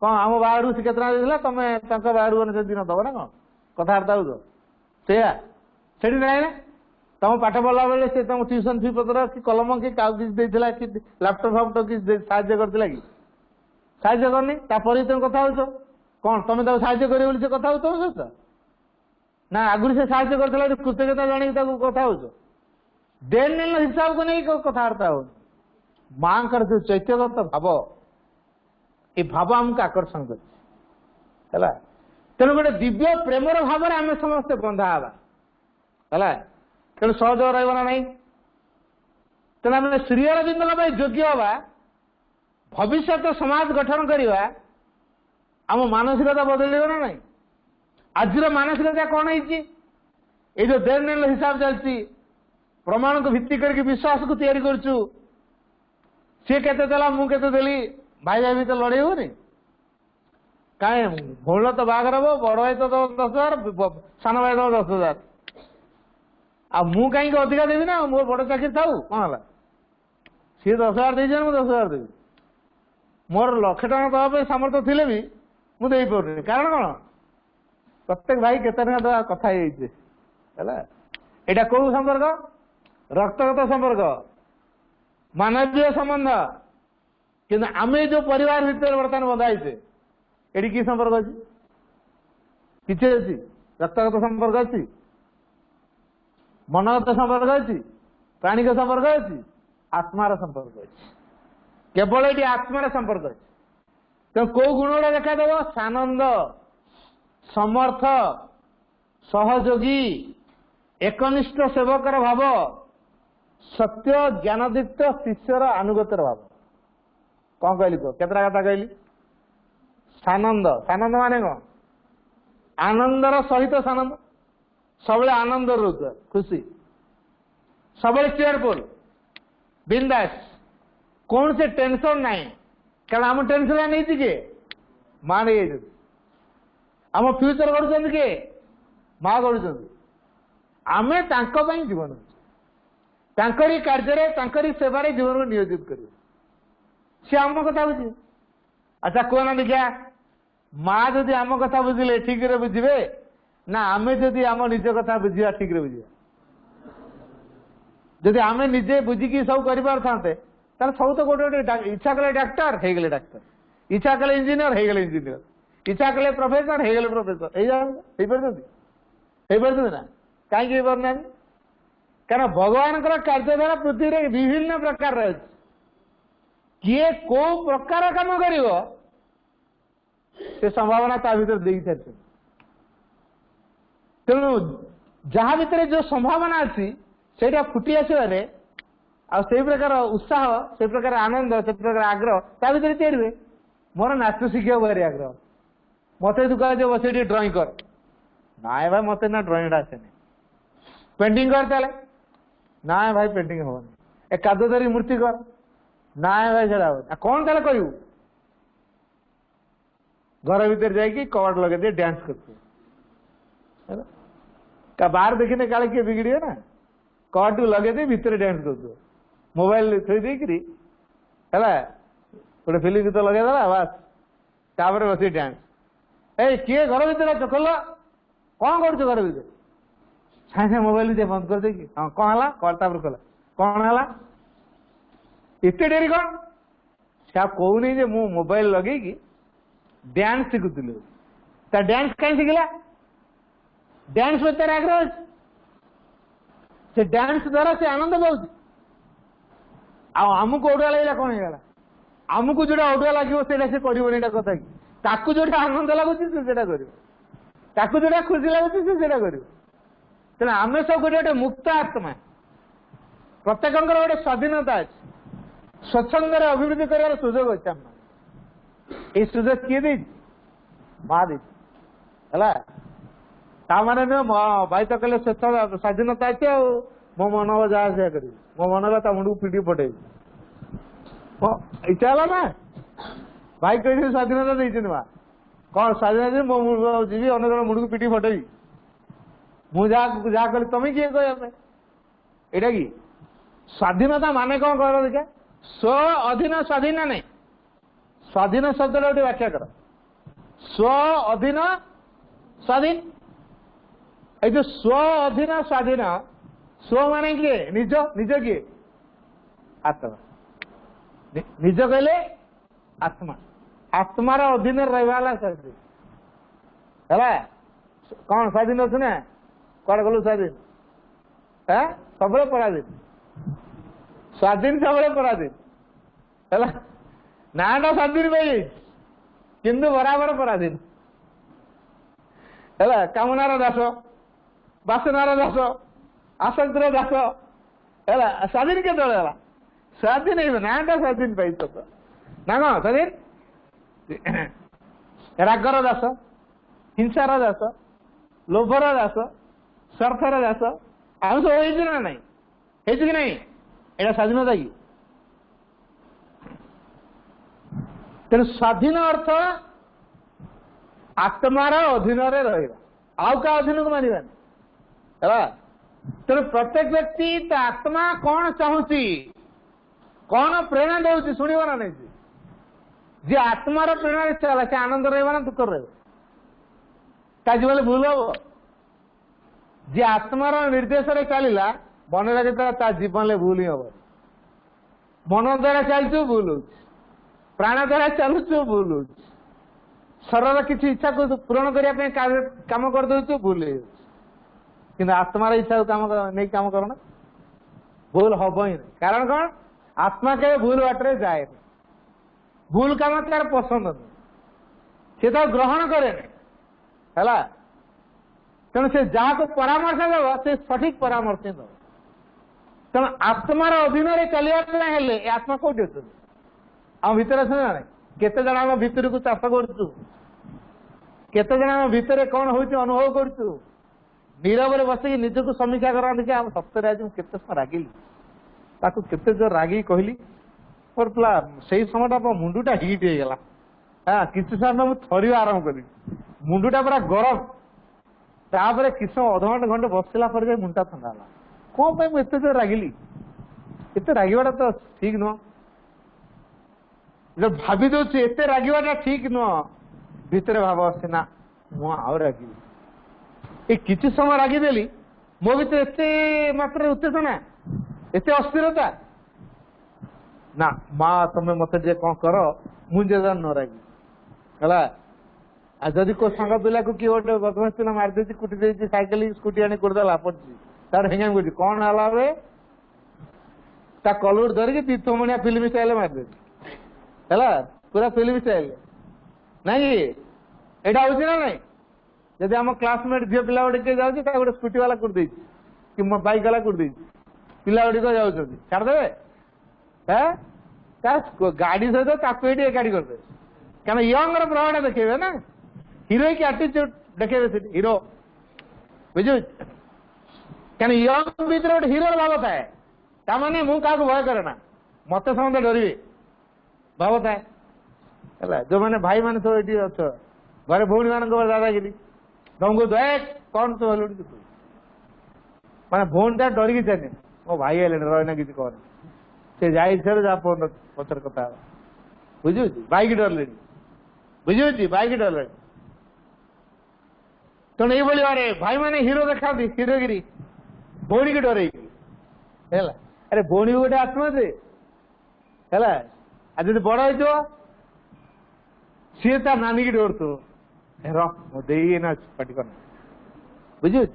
S3: कौन आम बाहर से केतना देला तुम बाहर दिन दब ना कौन कथबार्ता हो से ना तुम पाठ पढ़ला बेले से तुम ट्यूशन फी पत्र कि कलम कि कि लैपटॉप फापटॉप कि साहाଯ୍य करथिला कि साहाଯ୍य करनी तुम कथा हो कौन तुम साहाଯ୍य कर से कथा हो तुम सहित ना आगुरी से साहाଯ୍य करथिला कृतज्ञता जन कथा हो देन लेन हिसाब को नहीं कथबार्ता हो माँ जो चैत्यगत भाव ये भाव आमको आकर्षण कर तेणु गोटे दिव्य प्रेमर भाव में आम समस्ते बंधा है तेणु सहज रहा ना तेना आम श्री अरविंद योग्य हवा भविष्य समाज गठन करवा आम मानसिकता बदल ना ना आज मानसिकता कौन है जो देन लेन हिसाब चलती प्रमाण को भित्ति करके विश्वास को तैयारी करूँ सी केते देला मु केते देली भाई भाई भी तो लड़े हो नहीं कहीं भौण तो बाघर हम बड़ भाई तो 10,000 सान भाई तो 10,000 आ मु कहीं अधिका देवी ना मोर बड़ चाकरी था कौन है सी 10,000 दे मुझे 10,000 देवी मोर 1,00,000 टका दवाई सामर्थ्य थे भी मुझे कारण कौन प्रत्येक भाई केते कथा एटा कौ संपर्क रक्तगत संपर्क मानवीय संबंध कि आमे जो परिवार भितर बर्तमान बंधाइचे एटी कि संपर्क अच्छी किसी अच्छी रक्तगत संपर्क अच्छी मनगत संपर्क अच्छी प्राणिक संपर्क अच्छी आत्मार संपर्क अच्छी केवल ये आत्मार संपर्क अच्छी तो कौ गुण गुड़ा देखादेव सानंद समर्थ सहयोगी एकनिष्ठ सेवकर भाव सत्य ज्ञानदीप्त शिष्यर अनुगतर भाव कौन कहली कह केतरा कथा कहली सानंद सानंद माने कौन आनंदर सहित सानंद सब आनंद रोच खुशी सब चेयरफुल बिंदास कौन से टेंशन ना कारण आम टेंशन नहीं किए माँ नहीं आम फ्यूचर कर किए माँ कर आमे जीवन तांकरी कार्य तांकरी सेवारे जीवन को नियोजित कर सी आम कथा बुझे अच्छा कहना देखा माँ जदि आम कथा बुझिले ठीक रे बुझे ना आमे जदि आम निज कथा बुझा ठीक रे बुझा जदि आमे निजे बुझिकी सब कर सब तो गोटे गोटे इच्छा कले डाक्टर हो गले डाक्तर इच्छा कले इंजीनियर हो गले इंजीनियर इच्छा कले प्रोफेसर हो गले प्रोफेसर ना कहीं पारना कारण भगवान कार्यधारा पृथ्वी में विभिन्न प्रकार रही किए को प्रकार काम कर संभावना ता भीतर दे सारी तेणु जहाँ भीतर जो संभावना अच्छी से फुटी आसवे आ प्रकार उत्साह से प्रकार आनंद से प्रकार आग्रह ता भीतर तैयारी हुए मोर नाच शिखा भारी आग्रह मत तू कह बस ड्रॉइंग कर ना भाई मत ना ड्रॉइंग आसे पेंटिंग कर चले ना भाई पेंटिंग हम ए कादो धरी मूर्ति कर ना भाई से कौन ताले करू घर भीतर जाकि कबाड़ लगे दे डांस करते बाहर देखने काले किए बिगड़े ना कबाड़ लगे दे भीतर डांस कर मोबाइल थोड़ी देकरी है गोटे फिल्म गीत लगेदेला बास तापर बस डांस ए किए घर भीतर चल कौन कर घर भीतर सागे मोबाइल बंद कर देगी हाँ कौन है कल कौन है एत डेरी कौन से कहूनी जे मु मोबाइल लगे डांस शिखुल डांस कहीं शिखला डांस में तार आग्रह से डांस द्वारा से आनंद पाऊँ आमको अड़ुआ लगे कौन होगा आमको जो अड़ुआ लगे से कर कथा कि जो आनंद लगुच कर जो खुशी लगुच कर तेना आम सब गोटे गोटे मुक्त आत्मा प्रत्येक गोटे स्वाधीनता अच्छे स्वच्छंद अभिवृद्धि कर सुजोग अच्छे आम ये सुजोग किए दे माँ दे ताने नुह भाई तो कहले स्वच्छ स्वाधीनता अच्छे मो मन जहाँ से कर मो मन है मुंड को पिटी पटे इच्छा है ना भाई कही स्वाधीनता देती माँ कौन स्वाधीनता मो जी अन्न जन मुंड को पिटी फटे मुझा कह तुम किए कह एटा कि स्वाधीनता माने कौन कह देखा स्व अधीन स्वाधीन नहीं स्वाधीन शब्द गोटे व्याख्या कर स्व अधीन स्वाधीन ये जो स्व अधीन स्वाधीन स्व माने किए निज निज किए आत्मा निज कहले आत्मा आत्मार अधीन रहा है कौन स्वाधीन अच्छु ना कौन गलु स्वाधीन है सब पराधीन स्वाधीन सब पराधीन है नाटा स्वाधीन पाई किंतु बराबर पराधीन है कामनार दास बासनार दास आसक्तिर दास है स्वाधीन के स्वाधीन नाटा स्वाधीन पाई सब ना कौन स्वाधीन रागर दास हिंसार दास लोभर दास स्वार्थर दास आम सब ना ना कि नहीं यहाँ स्वाधीनता कि तेणु स्वाधीन अर्थ आत्मार अधीन आउ क्या अधीन को मानवा है तेणु प्रत्येक व्यक्ति ता आत्मा कौन चाहूँगी कौन प्रेरणा दे शुणव ना नहीं जी आत्मार प्रेरणा चला से आनंद रहा ना दुख रहा ता जीवन भूल हम जी आत्मार निर्देश चलला मन रखिता ता जीवन भूल ही हम मन द्वारा चलचु भूल हो प्राण द्वारा चलुचु भूल हो शरीर किसी इच्छा को पूरण करने काम कर दौचु भूल कि आत्मार इच्छा को नहीं काम करना भूल हम ही नहीं कारण कौन आत्मा के भूल बाटे जाए भूल काम तार पसंद नहीं से तो ग्रहण करे है तेणु से जहाँ को परामर्श दब से सठिक परामर्श दब तेणु आत्मार अधीन चलने आत्मा कौटी अच्छे आम भितर अच्छे ना केते जन आम भितर को चाष करुचु केते जन आम भितर कौन हो अनुभव करुचु नीरव बसिक निजक समीक्षा करते आम सप्ताह आज केते रागिली ताकू केते जो रागी कहली मोर पिला से समय मुंडुटा हिट हो गला हाँ किसी समय मुझे थरिया आरंभ करी मुंडुटा पूरा गरम तापर किस समय अधघंटे घंटे बसला पर मुंडा थंडा है कौन मुझे एत जो रागिली एत रागवाटा तो ठीक नुह जो भावी दौर एत रागवाटा ठीक नुह भितर भाव सीना मु आउ रागिली ये किसी समय रागिदेली मो भीतर एत मात्रा उत्तेजना एत अस्थिरता ना माँ तुम मत कौन कर मुझे न रागी है जदि को सांग पिला को किए गोटे बदमाश पिला मारिदे कुटी दे सैकेल स्कूटी आनी करदेला पड़ी तार हेंगा कर कौन है ता कलर धरिकी तीर्थमणिया फिल्म स्टाइल मारिदे है पूरा फिल्म स्टाइल ना कि यहाँ हूँ ना नहीं जदि आम क्लासमेट झील पिला गोटे जाऊँगी गोटे स्कूटी वाला कर कि मो बाइक वाला कर पिला गुड़िक जाऊँ छाड़दे है गाड़ी सहित ये गाड़ी करदे क्या यंग प्रभाव देखेबे ना हिरोइक आटीट्यूड देखेबे हिरो बुझे क्या यंग भीतर गोटे हिरो भाव थाए ताने मु क्या भय करे ना मत समझे डरवे भाव थाए है जो मैंने भाई मैंने सब ये अच्छ घरे भौणी मान दादागिरी तुमको देख कौन तो हलुड़ी माने भौणीटा डरिकी जाने मो भाई है रही किसी कह से जाए जा पचर कथा बुझे बैक डरले बुझे बैक डरले तेणु ये अरे भाई मैंने हिरो देखा हिरोगिरी भौणी की डर अरे भौणी गोटे आत्मा से है आज जब बड़ हो सी ता नानी की डर तो रईना पाटी कर बुझे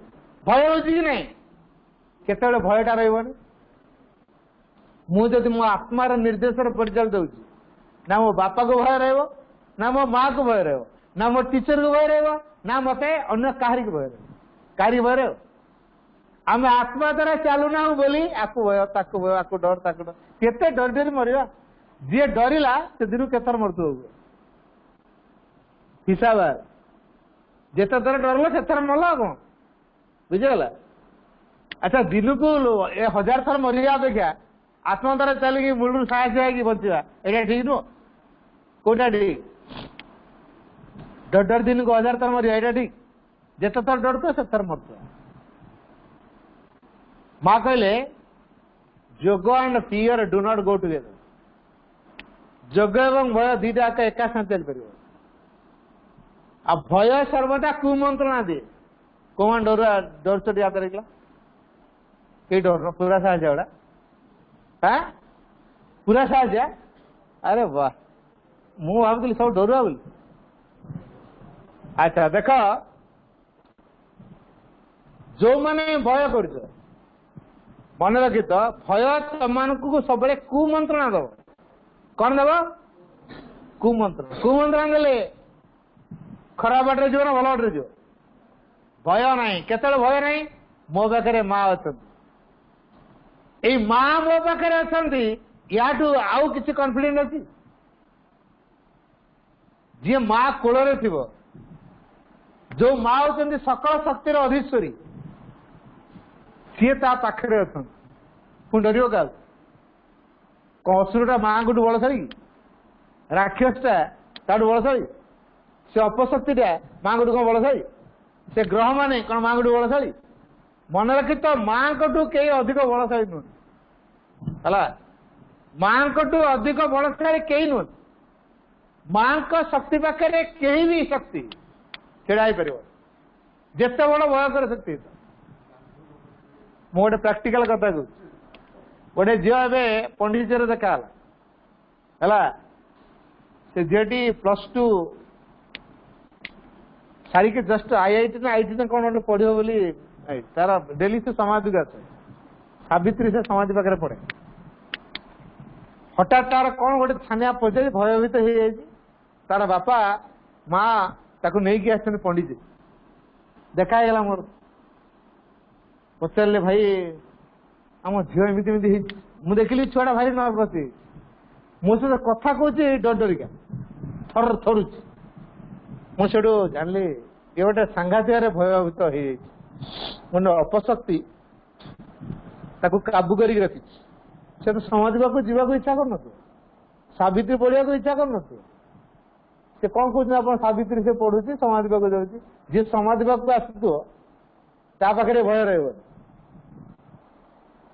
S3: भय हो कि नहीं केत भयटा रही मुझे मो आत्मार निर्देश परिचालित हो ना मो बापा को भय रहा ना मो माँ को भय रहा ना मो टीचर को भय रहा ना मत अन्य कहारी को भय रहा भय आम आत्मा द्वारा चलुना बोली आपको भय ताको भय आपको डर ताको डर केते डर डर मरवा जी डरला से दिन केतर मरतु हिसाब जिते थर डरल से थर मरला कौन बुझेगा अच्छा दिन को 1000 थर मरिया अपेक्षा आत्मा द्वारा चलिए मूल साहस है बचा ये ठीक नुह कौटा ठीक डर डर दिन को 1000 थर मरिया ये ठीक जिते थर डर तो से थर मरत माँ कहले जोग and fear do not go together जोग एवं भय दीटा एका साथ चल पार आ भय सर्वदा कुमंत्रणा दिए कौन डर डर चढ़ी हाथ रखला कई डर पूरा साहस गुड़ा हाँ पूरा साहस अरे वाह मु भावुली सब डरुआ बोली अच्छा देख जो मैंने भय कर मन रखी तो भय तुम को सब कुमंत्रणा दब कौन दब कुमंत्रणा देले खराब बाटे जीव ना भल बाटे जीव भय ना केत भय ना मो पाखे माँ अच्छा ये माँ मो पाखे अच्छा याठू आउ किसी कॉन्फिडेंट अच्छी जी माँ कोल थी जो माँ होती सकल शक्तिर अधीश्वरी सी ता पाखे अच्छा पुणी डर क्या कौन असुरटा माँ को बलशाली राक्षसटा ताठू बलशाली से अपशक्तिटा माँ को कौन बलशाली से ग्रह मान कौन माँ को बलशाली मन रखी तो माँ को कई अधिक बलशाली नुह है माँ को अधिक बलशाली कई नुह माँ को शक्ति पाखे कहीं भी शक्ति छेड़ा पार जिते बड़ भय कर सकती मु गोटे प्राक्टिकल कथा कहूँ गोटे झील ए पंडिचेरी देखा है से झीटी +2 सारिके जस्ट आईआईटी ना आईटी ना कौन गोटे पढ़ो बोली तार डेली से समाज को आसे सावित्री से समाज पाखे पढ़े हठात तार कौन गोटे छानिया पचारि भयभीत हो जाए तार बापा माँ ताको नहीं कि आस पंडित देखागला मोर पचारे भाई आम झील एमती मुझे देखिली छुआ भारी नर्भस मो सहित कथा कहे डर डरिका थर थरुच मुझे जानी ये गोटे सांघातिक भयभीत हो मोर अपशक्ति ताको काबू कर रखी से तो समाज जावाक इच्छा कर सावित्री पढ़ा को इच्छा कर से कौन कहते आप सावित्री से पढ़ुची समाज जाऊँगी जी समाज आसुव ता पाखे भय रहा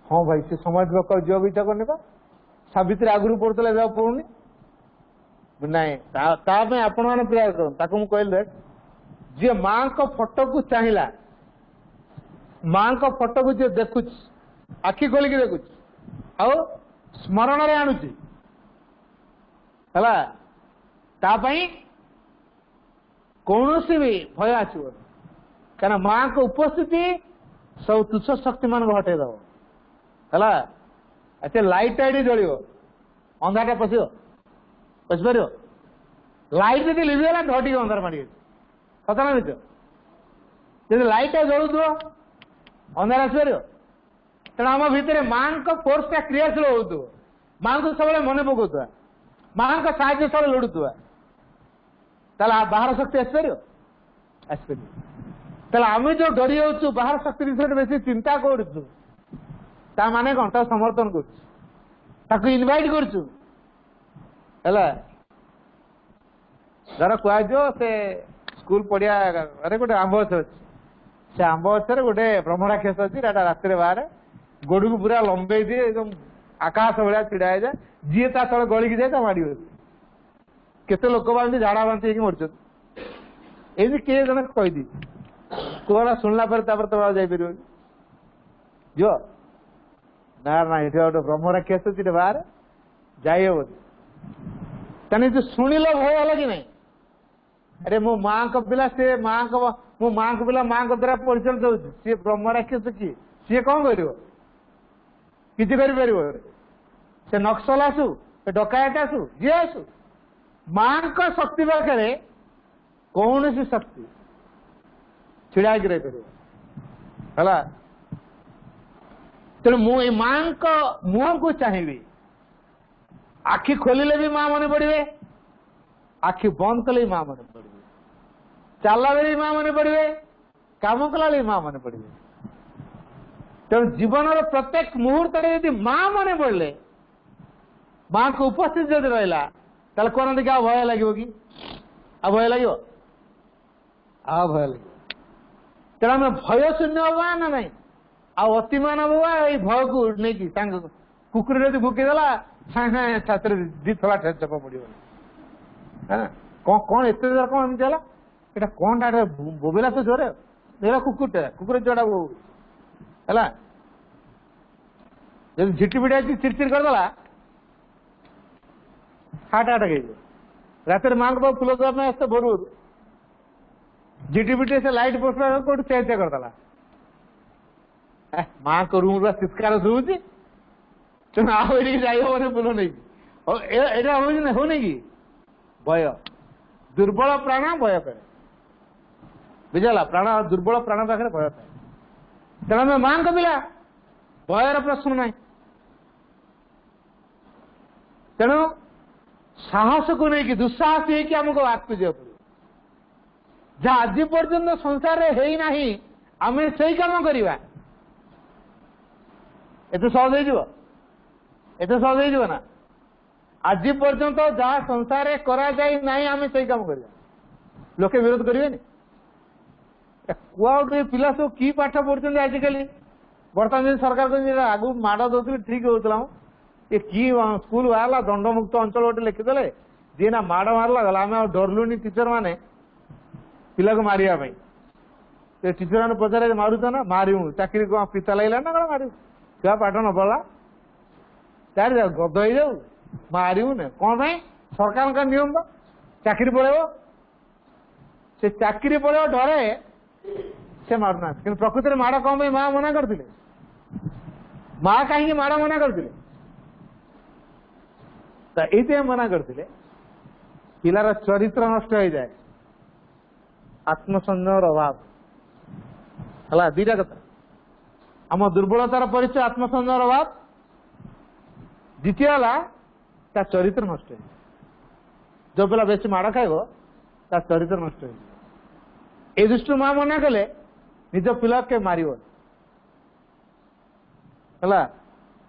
S3: हाँ भाई से समाज जावाक इच्छा करने सावित्री आगुरी पढ़ुला जब पढ़ुनी नाई आपण मैंने प्रयास कर कहले जी माँ को फोटो को चाहिला माँ को फोटो को जी देखु आखि खोलिकी देखु आ स्मरण रे आणुची है कौन भी भय आसो क्या माँ को उपस्थिति सब तुच्छ शक्ति मान हटे दब है लाइट टाइट जल अंधार पशिपार लाइट जी लिभिगला ढटी अंधार माड़ी सत ना मिछ जब लाइट जलुव अंधार आसपार तेना आम भितर माँ को फोर्सटा क्रियाशील हो माँ को सब मन पकाउवा माँ का साहय सब लोड़ुवा बाहर शक्ति आसपार आम जो डरी जाऊँ बाहर शक्ति विषय बेसी चिंता करूँ माने कौन समर्थन कर इनभाइट करुँ धर कह से स्कूल पड़िया अरे गोटे आंब गछ अच्छे से आंब गचर गोटे ब्रह्मराक्षस अच्छी रात बाहर गोड़ को पूरा लंबे दिए एकदम आकाश भाया छिड़ा है जी ता तले गलिकी जाए माड़ी केते लोक बांधी झाड़ा बांती मरचत ये किए जन कहीदी कौन शुणला तो जापर जो ना ना ये गोटे ब्रह्मराक्षस अच्छी बाहर जाए तेने जो शुणिल भय है कि नहीं अरे मो माँ को पिला से माँ को मो माँ को पिला माँ को द्वारा परिचालित हो सी ब्रह्मराक्षस किए सी कौन कर किसी से नक्सल आसु से डकायत आसु जी आसु माँ का शक्ति पाखे कौन सी शक्ति छिड़ा रही है तेणु मु माँ को मुह को चाहिए आखि खोलिले भी माँ मन पड़े आखि बंद कले भी माँ मन पड़े चलला बेले भी माँ मन पड़े काम कला भी माँ मन पड़े तेणु जीवन प्रत्येक मुहूर्त यदि माँ मन पड़े माँ को उपस्थित जब रहा ताल कौन देखिए भय लगे कि भय लगे भय लगे तेणु आम भय शून्य हवा ना ना अतिमान हवा ये भय को नहीं कुकुर यदि भुकीदेला सागे छात्र दी थोड़ा चप पड़ो कौन एत कौन एमती है यहाँ कौन टा बोबिला तो जोरे देखा कुकुरटा कुकुर चढ़ा बो है जब झिटिपिटी अच्छी चिड़चिड़ करदेला हार्ट अटैक रात माँ को फुल देवा आसते भोर झिटिपिटी से लाइट पोस्ट कौट चेंज करदेला माँ को रूम चित्कार शुभुची तेना आई फुल नहीं होनी कि भय दुर्बल प्राण भय करे बुझला प्राण दुर्बल प्राण पाखे भय पाए तेना माँ को पिला भयर प्रश्न ना तेणु साहस को लेकिन दुस्साहस होमको आगक जा जहाँ आज पर्यंत संसार है आम से कम करवा एत सहज हो एत सहज हो आज पर्यंत जहाँ संसार करा जाए ना आम से कम करवा लोके विरोध करेंगे कुआ पिला सब कि पाठ पढ़ते आजिकल बर्तमान सरकार आगु माड़ दौर ठीक होता ये कि स्कूल बाहर दंडमुक्त अंचल गोटे लिखिदे जी ना माड़ मारला गला आम डरलुनि टीचर मैंने पिला को मारिया से टीचर मैंने पचारे मारू ना मारू चाकरी कौन पिता लगला ना कौन मारू छुआ पाठ न पढ़ला चार जाओ गद हो जाऊ मारू ना कौन भाई सरकार का नियम बा चाकरी पड़ेब से चाकरी पड़ेब डरे से मारुना कि प्रकृति में माड़ कौन माँ मना करते माँ कहीं माड़ मना करते ये मना करते पिलार चरित्र नष्ट हो जाए आत्मसंयमर अभाव है दीटा कथा आम दुर्बलतार परिचय आत्मसंयमर अभाव द्वितीय है चरित्र नष्ट हो जो पिला बेसी माड़ खाइब ता चरित्र नष्ट हो ए दृष्टि माँ मना कले निज पिला के मार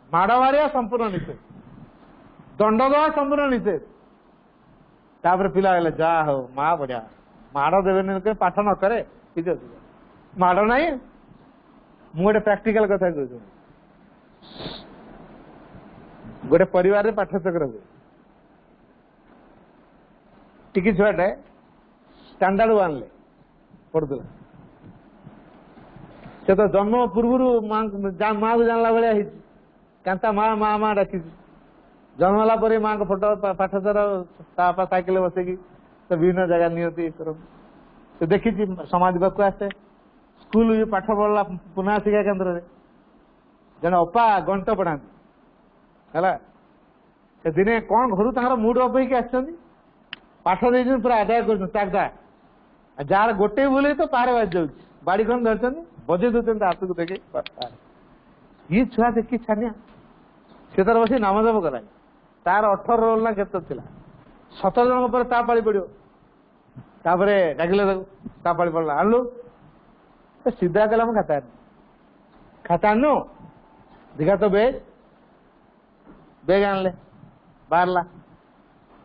S3: माड़ मारिया संपूर्ण निषेध दंड दवा संपूर्ण निषेध तापर पिला जा हो माँ बढ़िया माड़ देवे पाठ न करे ठीक अच्छे माड़ ना मुझे प्राक्टिकल कथा कहूँ गोटे परिवार पाठचक्र हुए टिकी छुआटे स्टैंडर्ड वन ले पढ़ुला से तो जन्म पूर्व माँ को जानला भाया कांता माँ माँ माँ डाकी जन्मला पर माँ को फोटो पाठचर तापा साइकिल बसैकी तो विभिन्न जगह नियति तो देखी समाज पाक आसे स्कूल पाठ पढ़ला पुनः शिक्षा केन्द्र जन अपा गंट पढ़ा है दिने कौन घर मुड अफ हो पाठ दे पूरा आदाय कर जार गोटे बोले तो पारे बाज जाऊँ बाड़ी खन धरते बजे दौरान हाथ को देखे ये छुआ देखी छानिया से तार बस नामजप कला तार 18 रोल ना केत 17 जन पर ता पाली पड़ो तापर डाकिले ता पाली पड़ला आणलु तो सीधा कला खाता आनु दिखा तो बेग बेग आणले बाहरला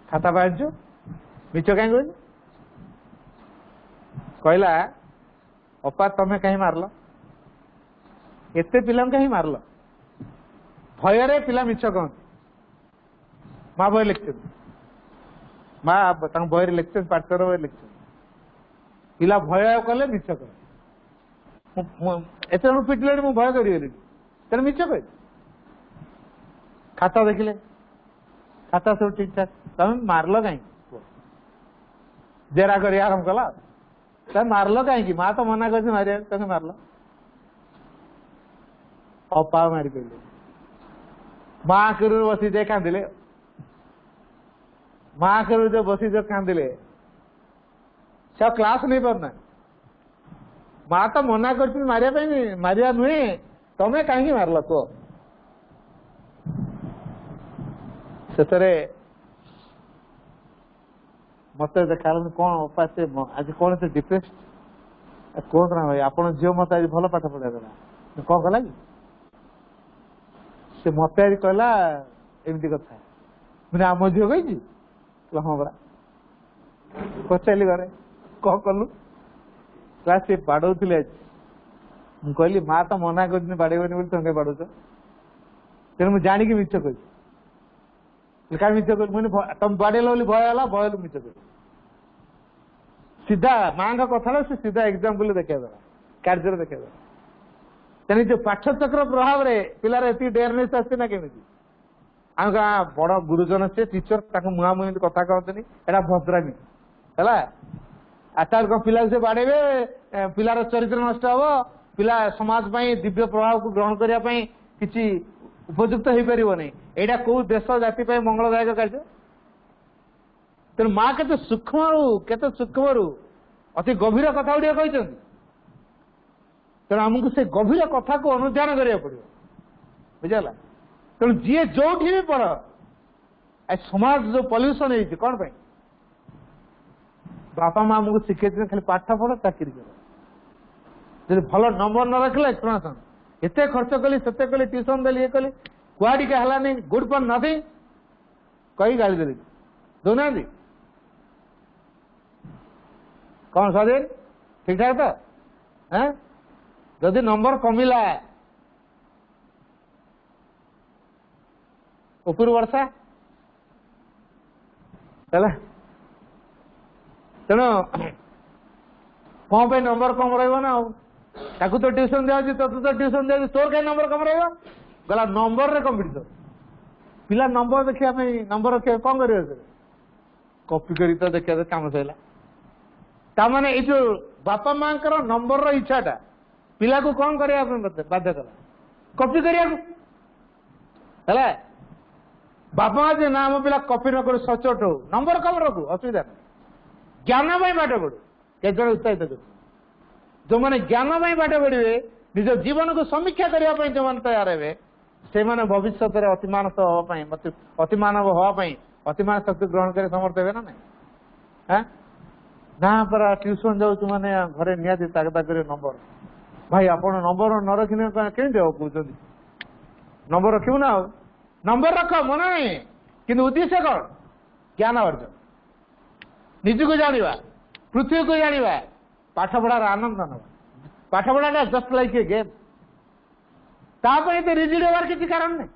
S3: खाता बाहर मिच कहीं कहला अपा तमें कहीं मारल एते पिला कहीं मारल भय पिला मिछ कहते माँ बही लिखते माँ बही लिखते पाठर बही लिखते पिला भय कले मिछ कह एत पिटले मुझे भय करी तेरे मिछ कह खाता देखिले खाता सब ठीक ठाक तमें मारल कहीं जेरा कर आरंभ कला तब मारल कहीं माँ तो मना कर मारे तक मारल अपा मारी पड़े माँ कर बसी दे कांदिले माँ कर जो बसी जो कांदिले सब क्लास नहीं पढ़ना माँ तो मना कर मारिया नुहे तमें कहीं मारल कह से मत देखा कौन उपास आज कौन से डिप्रेस कौन ना भाई आप झील मत आज भल पाठ पढ़ा कौन कला कि से मत आज कहला एमती कथा मैंने आम झील कही हाँ बड़ा पचारि घरे कौन कलु सी बाड़ौले आज मुझे कहली माँ तो मना कर बाड़ेबनी बोली तुम बाड़ौच तेणु मुझे जाणी मिछ कही क्या मिछ कह मैंने तुम बाड़ेल बोली भय भय मिछ कह सीधा माँ का कथा से सीधा एग्जाम्पल देखा कार्य देखा तेणु जो पाठचक्र प्रभाव में पिलार ये डेयरनेस आसना केमी आम क्या बड़ गुरुजन से टीचर मुहांमुही कथा कहते एटा भद्रामी है आचार कौन पिला से बाड़े पिलार चरित्र नष्ट हम पिला समाज दिव्य प्रभाव को ग्रहण करने किसी उपयुक्त हो पार नहीं यहाँ कौ देश जाति मंगलदायक कार्य तेणु माँ के सूक्ष्म अति गभीर कथा गुड़िया कहते तेणु आमको से गभीर कथा को अनुध्यान करा पड़ो बुझेगा तेणु जी जो भी पढ़ समाज जो पल्यूसन है कौन पाई बापा माँ आमको शिखे खाली पाठ पढ़ चाकरी कर भल नंबर न रखले एक्सप्लेनेशन एते खर्च कली से कली ट्यूशन देली ये कली कुआड़ी का है नहीं गुड फॉर नथिंग कही गाड़ी देली दौना कौन स्वाधीन ठीक ठाक तो हैं जदि नंबर कमिला ऊपर वर्षा तेणु कौन पे नंबर कम रहा ताकू तो ट्यूशन दिया तो तो ट्यूशन दिया तोर कहीं नंबर कम रहा गला नंबर रे कंपटीशन पिला नंबर देखिया नंबर रखिया कौन कर कॉपी करी तो देखिया काम सैला ताने ये जो बापा माँ नंबर इच्छाटा पिला को कौन करने बाध्य कला कॉपी करा बापा जे ना आम पिला कॉपी न करू सचोट हो नंबर कम रखू असुविधा नहीं ज्ञान पाठ पढ़ू केत उत्साहित कर जो मैंने ज्ञान पाठ पढ़े निज जीवन को समीक्षा करने जो मैंने तैयार हे से भविष्य में अतिमानस हाँपाई अतिमानव हाँपाई अतिमान शक्ति ग्रहण कर समर्थ हे ना नहीं ना परा ट्यूशन जाऊँ मैंने घरे निहाती ताकता कर नंबर भाई आप नंबर न रखने कमी कहते नंबर रखू ना नंबर रख मना नहीं कि उद्देश्य कौन ज्ञान अर्जन निज को जाना पृथ्वी को जाना पाठ पढ़ार आनंद ना पाठ पढ़ाटा जस्ट लाइक ए गेम तापाई तो रिजिड होवार किसी कारण नहीं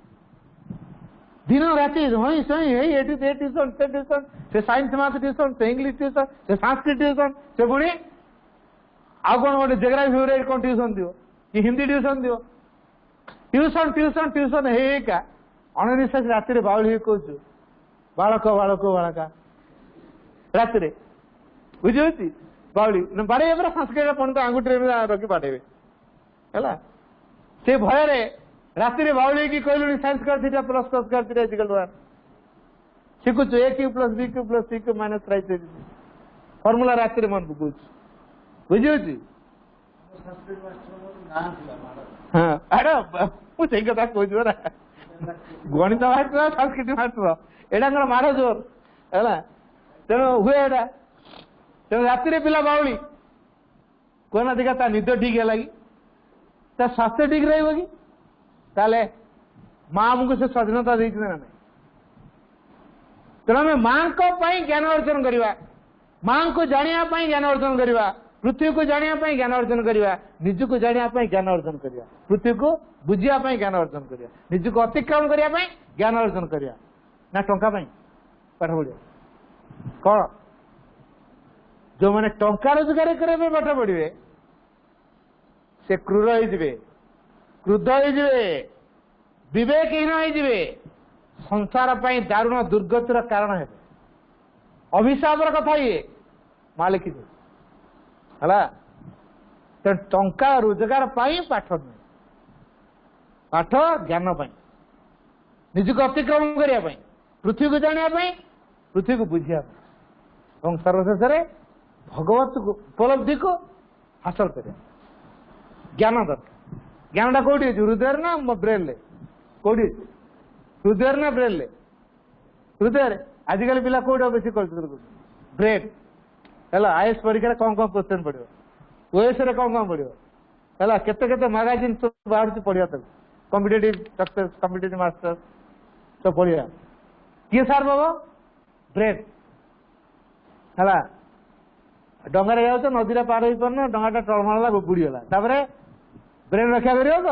S3: दिन राति हई सही ये ट्यूशन से ट्यूशन से साइंस मैथ ट्यूशन से इंग्लिश ट्यूशन से संस्कृत ट्यूशन से पुणी आउ कौन गोटे जोग्राफी कौन ट्यूशन दियो कि हिंदी ट्यूशन दियो ट्यूशन ट्यूशन ट्यूशन है अणनिश्वास राति बाउली कौच बालक बालक बालका राति बुझे बाउली बाड़े पूरा संस्कृत पंडित आंगुठी रखी बाड़े से भय राति बाउली की कहलु साइंस कर प्लस प्लस कर आजिकल शिखुच a cube plus b cube plus c cube minus right formula राति मन पकाऊ बुझे हाँ अरे मुझे कथा कहूँ गणित मास्टर संस्कृत मास्टर एटा माड़ जोर है तेणु हुए एटा तेणु राति पिला बाउली कहना देखा निद ठीक है कि स्वास्थ्य ठीक रही ताले माँ आमको से स्वाधीनता देती ना नहीं तेणु आम माँ ज्ञान अर्जन करवा माँ को जानापी ज्ञान अर्जन करवा पृथ्वी को जानापी ज्ञान अर्जन करवा निज को जानापी ज्ञान अर्जन करवा पृथ्वी को बुझापी ज्ञान अर्जन करवा निज को अतिक्रमण करने ज्ञान अर्जन करवा ना टंका पाठ पढ़िया कौन जो मैंने टंका रोजगार करने पाठ पढ़े से क्रूर हो क्रुद्ध हो विवेकहीन हो संसार पर दारुण दुर्गतिर कारण है अभिशापर कथा ये माँ लिखी है टंका रोजगार पाई पाठ नहीं पाठ ज्ञान निज को अतिक्रमण करने पृथ्वी को जानापी पृथ्वी को बुझापी और सर्वशेष भगवत उपलब्धि को हासिल कर ज्ञान दरकार ज्ञानटा कौटी हृदय ना ब्रेन कौटी हृदय ना ब्रेन हृदय आजिकल पिला कौट बेसी ब्रेन है आईएएस परीक्षा कौन कौन क्वेश्चन पड़ो ओएस कौन कौन पड़ो है केते मैगाजिन सब बाहर पढ़िया तक कॉम्पिटिटिव सक्सेस कॉम्पिटिटिव मास्टर सब पढ़िया किए सार बाबा ब्रेन है डंगार जाऊँ नदी पार हो पार डंगाटा टलमला बुड़ीगला ब्रेन रक्षा कर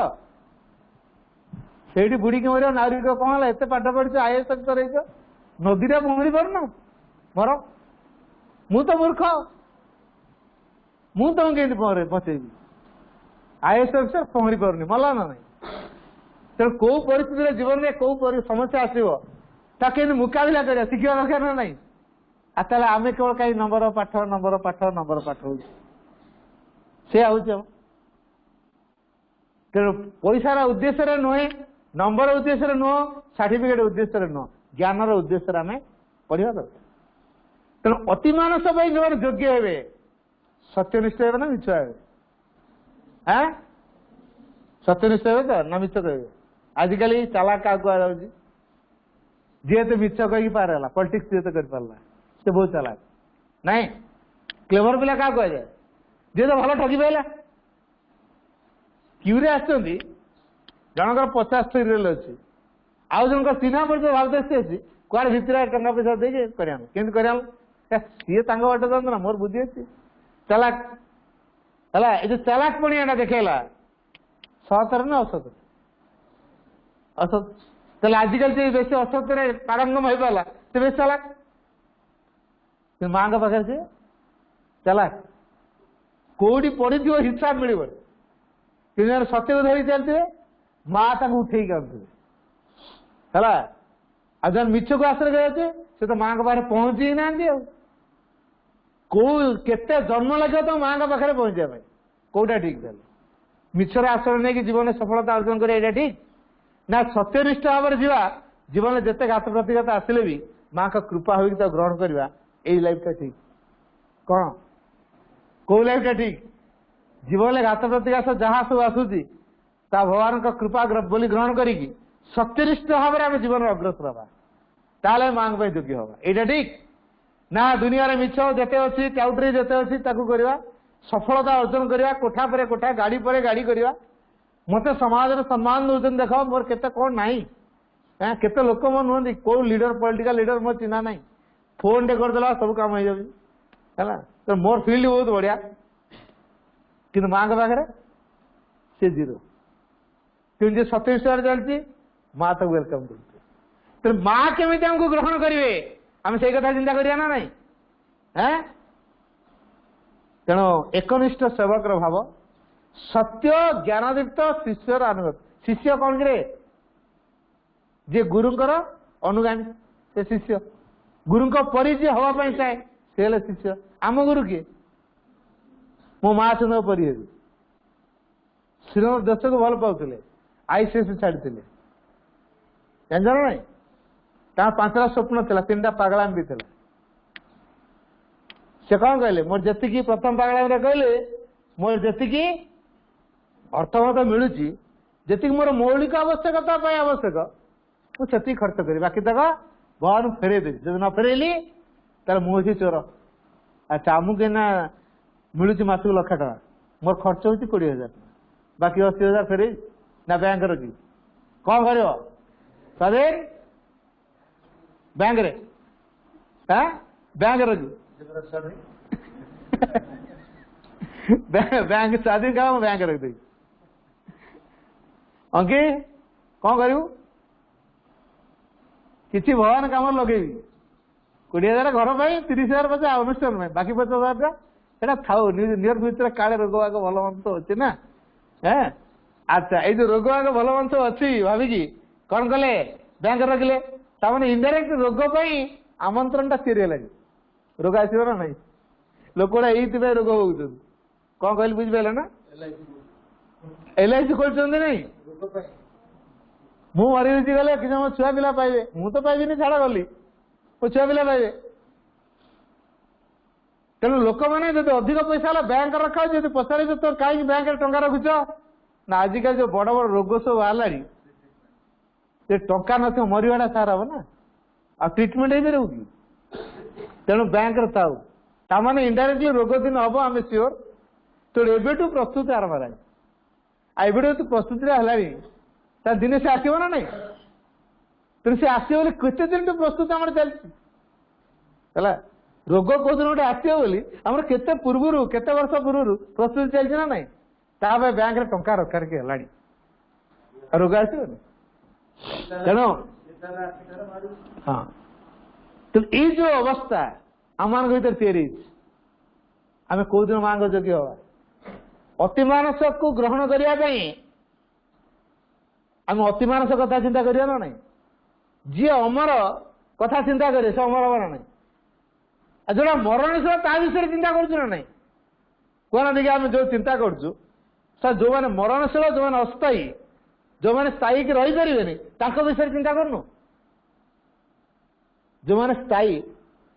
S3: से बुड़ी की मर नागरिक कौन है एत पाठ पढ़ी आईएएस अफिसर नदी पहरी पार मर मु तो मूर्ख मु तुमको कमी बचेबी आईएएस अफिसर पहरी पारनी मला ना नहीं तेणु कौ परिस्थिति जीवन में कौ समस्या आसो ताकि मुकाबला कर शिखा दरकार ना नहीं आताले आम केवल कहीं नंबर पाठ नंबर पाठ नंबर पाठ हो तेणु पैसार उद्देश्य नुहे नंबर उद्देश्य नुह सर्टिफिकेट उद्देश्य नुह ज्ञान उद्देश्य आम पढ़ा दरकार तेणु अतिमानस जो योग्य हे सत्यनिष्ठ हे ना मिछ हे सत्यनिष्ठ हे तो ना मिछ कहे आजिकल चालाक क्या कह जी तो मिछ कही पारला पॉलिटिक्स जी तो कर पारला से बहुत चालाक नहीं क्लेवर पिला क्या कह जाए जी तो भल ठगी पाला क्यूरे आसुच्च जनकर 50 सीरियल अच्छी आउ जन चिन्हा परिचय भावदेशी अच्छी कुआड़े भितर टंका पैसा दे करम सी बाट जानते ना मोर बुद्धि अच्छी चालाक है ये चालाक पणिया देखला सतर ना असत असत तेल आजिकल बेसी असत पारंगम हो पाला से बेस चालाक माँ का पाखे से चालाक कौटी पड़ी हिसाब मिल कि सत्य को धरी चलते माँ ताको उठेक आनुवे है आ जन मिछ को आश्रय कराए से तो माँ पाखे पहुंची ही ना केते जन्म लगे तो माँ पाखे पहुंचा कौटा ठीक चल मिछर आश्रय नहीं कि जीवन सफलता अर्जन कर ठीक ना सत्यनिष्ठ भाव में जीवा जीवन जिते घात प्रतिघात आसिले भी माँ का कृपा हो ग्रहण करवा यही लाइफ ठीक कौन कौ लाइफ ठीक जीवन घात प्रतिघात जहाँ सब आसूची भगवान का कृपा बोली ग्रहण करी सत्यनिष्ठ भाव में जीवन अग्रसर हवा ताले माँ योग्य हवा यहाँ ठीक ना दुनिया मिछ जिते अच्छी टाउटरी जिते अच्छी करवा सफलता अर्जन करवा कोठा पर कोठा गाड़ी पर गाड़ी करवा मत समाज सम्मान दौरान देख मोर केते कौन ना केते लोक मोर नुहति कौ लीडर पॉलिटिकल लीडर मोर चिन्हा ना फोन टे करदेला सब काम हो जाए तो मोर फील्ड बहुत बढ़िया कि माँ के पाखे से जीरो क्योंकि सत्यनिष्ठ चलती माँ तक वेलकम कर माँ केमी हमको ग्रहण करेंगे आम से कथा चिंता करिया ना नहीं तेणु एकनिष्ठ सेवक भाव सत्य ज्ञानदीप्त शिष्यर अनुगत शिष्य कौन रे जे गुरुंकर अनुगामी से शिष्य गुरु परिचय हवाई चाहे से शिष्य आम गुरु किए मो माँ चंद्र परी श्रीनगर देश को भल पाते आईसीएस छाड़ी जान ना 5टा स्वप्न था 3टा पागलाम भी था से कौन कहले मोर जी प्रथम पागलाम कहले मोर जी अर्थमत मिलूँ जी मोर मौलिक आवश्यकता आवश्यक मुझे खर्च करी बाकी तक भगवान फेरे देवी जब न फेरैली तार मुझे चोर अच्छा आमको ना मिलूँ मासक 1 लाख टका मोर खर्च हो 20,000 बाकी 80,000 फेरे ना बैंक रखी कौन कर स्वाधीन बैंक रे बैंक रखी बैंक स्वाधीन का बैंक रख दे अंकी कौन करू किसी भगवान काम लगे 20,000 घर पर 30,000 पचास अनुष्ठान में बाकी 50,000 टा थाऊ नियर फ्यूचर काले रोग बाग भल मंस अच्छे ना अच्छा ये जो रोग बाग भल मंस अच्छी भाविकी कौन कले बैंक रखिले ताने इनडायरेक्ट रोग आमंत्रण टा सीरियल लगे रोग आसो ना नहीं लोकड़ा ये रोग हो कौन कहली बुझिपारे ना LIC खोल नहीं मु मरी गले कि मो छुआ पिला पाइबे मु तो पाइबी छाड़ गली मो छुआ पिला पाइबे तेणु लोक मैंने जो अधिक पैसा बैंक रखा जो पचारे तो कहीं बैंक टंका रखुच ना आजिकल जो बड़ बड़ रोग सब बाहर टंका न मरवाटा सार हम ना आ ट्रिटमेंट हो पार कि तेणु बैंक थाऊ ताने इनडायरेक्टली रोग दिन हम आम सियोर तो एवं प्रस्तुति आरंभ है एवं प्रस्तुति है दिने से आसो ना नहीं तेणु से आसो केते दिन प्रस्तुति आम चलती रोग कौ दिन गोटे आसो बोली आम केते पूर्व केते वर्ष पूर्व प्रस्तुति चलती ना नहीं ताप बैंक रे टंका रखा है रोग आसोनी तेणु हाँ तो ये जो अवस्था आम मान भर तैयारी आम कौ दिन माँ योग्य हवा अति मानस को ग्रहण करने आम अति मानस कथा चिंता करिया ना नहीं जी अमर कथा चिंता करे से अमर हवा ना नहीं जोड़ा मरणशील ता विषय चिंता करूँ नहीं कहना देखिए आम जो चिंता करूँ जो मैंने मरणशील जो मैंने अस्थायी जो मैंने स्थायी की रही पारे विषय चिंता करनु जो मैंने स्थायी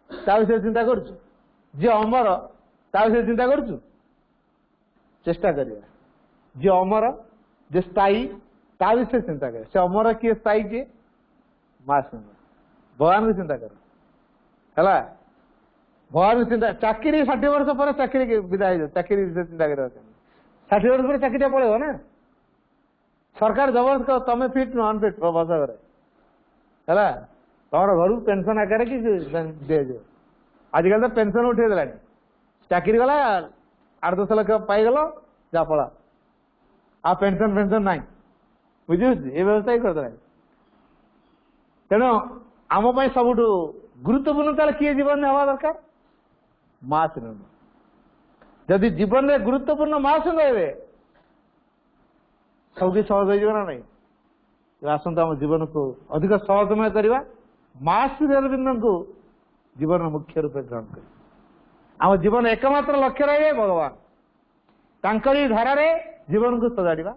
S3: ता विषय चिंता कर जी अमर ता विषय चिंता कर चेष्टा करिया जी अमर जे स्थायी ता विषय चिंता करे से अमर किए स्थायी किए माँ भगवान को चिंता कर भगवान को चिंता चाकरी 60 वर्ष पर चाकरी विदाय चाकरी विषय चिंता कर 60 वर्ष पर चाकरी पड़ेगा ना सरकार जबरदस्त तमें फिट नु अनफिट बस है तुम घर पेंशन आकार कि दिजाव आजिकल तो पेंशन उठे देला चाकरी गला 8-10 लाख पाईगल जा पड़ा आ पेंशन पेंशन ना बुझे ये व्यवस्था ही करदे तेणु आम सब गुरुत्वपूर्ण ताल किए जीवन में हवा दरकार माँ सिंह जदि जीवन में गुरुत्वपूर्ण माँ सिंह हे सबकि सहज हो ना नहीं आसतु आम जीवन को अधिक सहजमय करवा माँ श्री अरविंद को जीवन मुख्य रूप ग्रहण कर आम जीवन एकमात्र लक्ष्य रहे भगवान तांकरी धारारे जीवन को सजाड़ा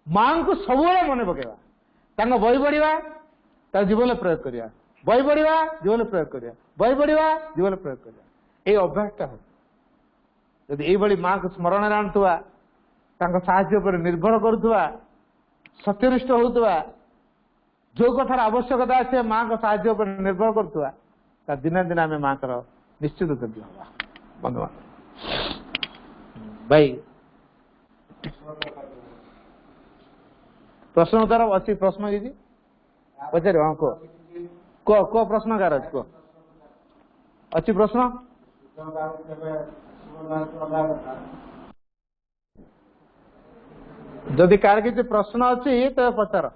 S3: माँ को सब मन पकेवा बही पढ़ा जीवन प्रयोग करवा बही पढ़ा जीवन प्रयोग करवा बही पढ़ा जीवन प्रयोग करवा ये अभ्यासटा हो जदि यही माँ को स्मरण आणुवा साहाय्य पर निर्भर करुवा सत्यनिष्ठ होता जो कथार आवश्यकता अच्छे माँ को साहाय्य पर निर्भर करुवा दिने दिन आम माँ को निश्चित देवी हवा बंधुबान भाई प्रश्न उत्तर अच्छी प्रश्न किसी पचार हाँ कह कह कह प्रश्न कार कह अच्छी प्रश्न जदि कार किसी प्रश्न अच्छी तो पचार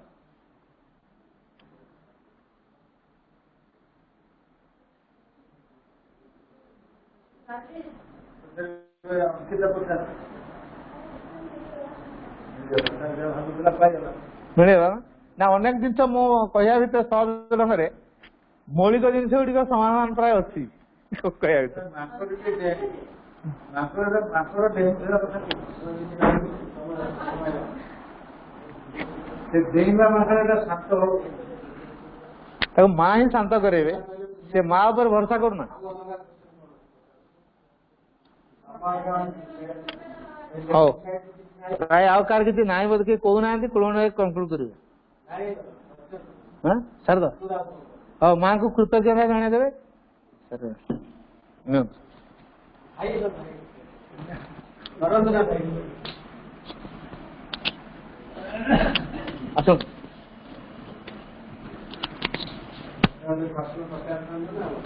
S3: मिलेगा ना अनेक जिन मु कह भर सहज ढंग से मौलिक जिन गुड़िक समाधान प्राय अच्छी माँ ही शांत करे से माँ उपर भरोसा करना हो प्राय आउ कार किसी ना बोध कि कहना कौन कंक्लूड कर सर हाँ माँ को कृतज्ञता जन आस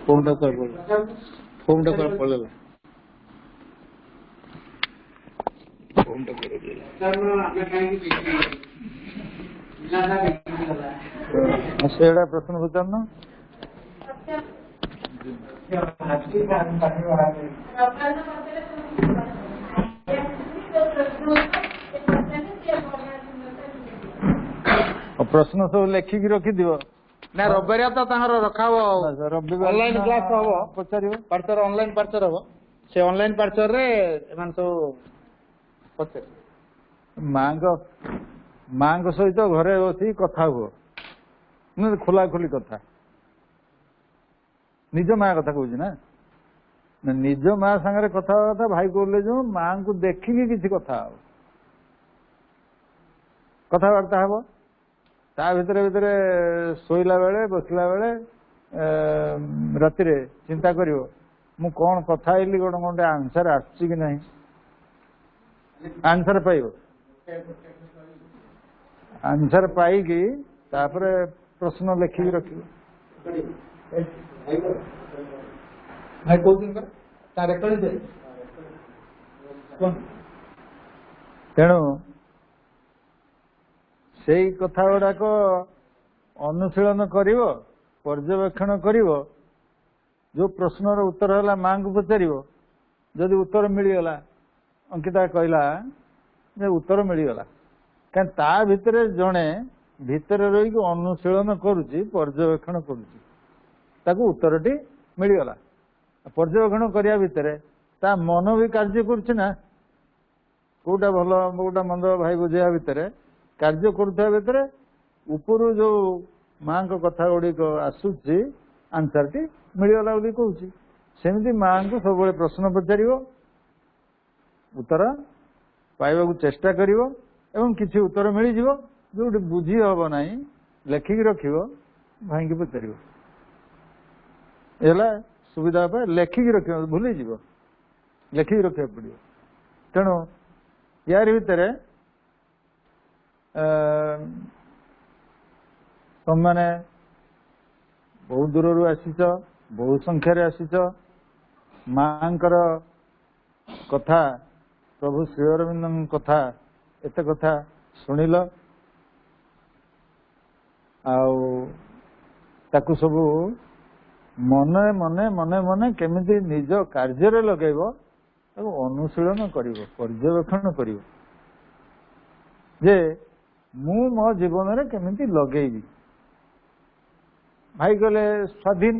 S3: फोन फोन पड़ेगा सेड़ा प्रश्न पचार प्रश्न सब लेखिकी रखिद ना रविवार तो रखा ऑनलाइन क्लास हम पचार पार्चर ऑनलाइन पार्चर हम से ऑनलाइन पार्चर रे सब पचार माँ सहित घरे बस कथा हुए खोला खोली कथा निज माँ कथा कहूँ ना निज माँ सागर कथा कथा भाई कहले जो माँ को देखिकी किसी कथा कथबार्ता हम ता भितर भितर शोला बेले बसला बेले राति चिंता करियो मु कौन कथा आइली गोटे गोटे आंसर आसुची कि नहीं आंसर पाइब आंसर पाई तापर प्रश्न लिखिकी रखियो तेणु से कथा गुड़ाक अनुशीलन कर पर्यवेक्षण कर जो प्रश्नर उत्तर है माँ को पचार जदि उत्तर मिलगला अंकिता कहला उत्तर मिलगला क्या ता भितर जड़े भितर रही अनुशीलन करुच्ची पर्यवेक्षण करुच्ची उत्तरटी मिलगला पर्यवेक्षण करने भितर ता मन भी कार्य करुच्ची कोटा भल कोटा मंद भाई बुझा भितर कार्य करुवा भितर उपरू जो माँ को कथा गुड़िक आसूची आंसर टी मिलगला बोली कहूँ सेमती माँ को सब प्रश्न पचार उत्तर पाइबा चेष्टा कर किसी उत्तर मिल जो बुझी हम ना लेखिकी रख भाई पचार सुविधा पे लेखिकी रख भूल लेखिकी रखा पड़ो तेणु यार भितर तुमने बहुत दूर आसीच बहु संख्यार आसीच माँ कथा प्रभु श्री अरविंद कथा एत कथा शुणिल ताकू सब मन मन मन मन केमिति निज कार्य लगेब अनुशीलन कर पर्यवेक्षण कर
S2: ଯେ ମୁଁ ମୋ ଜୀବନରେ କେମିତି ଲଗେଇବି। ଭାଇ କହିଲେ ସ୍ୱାଧୀନ।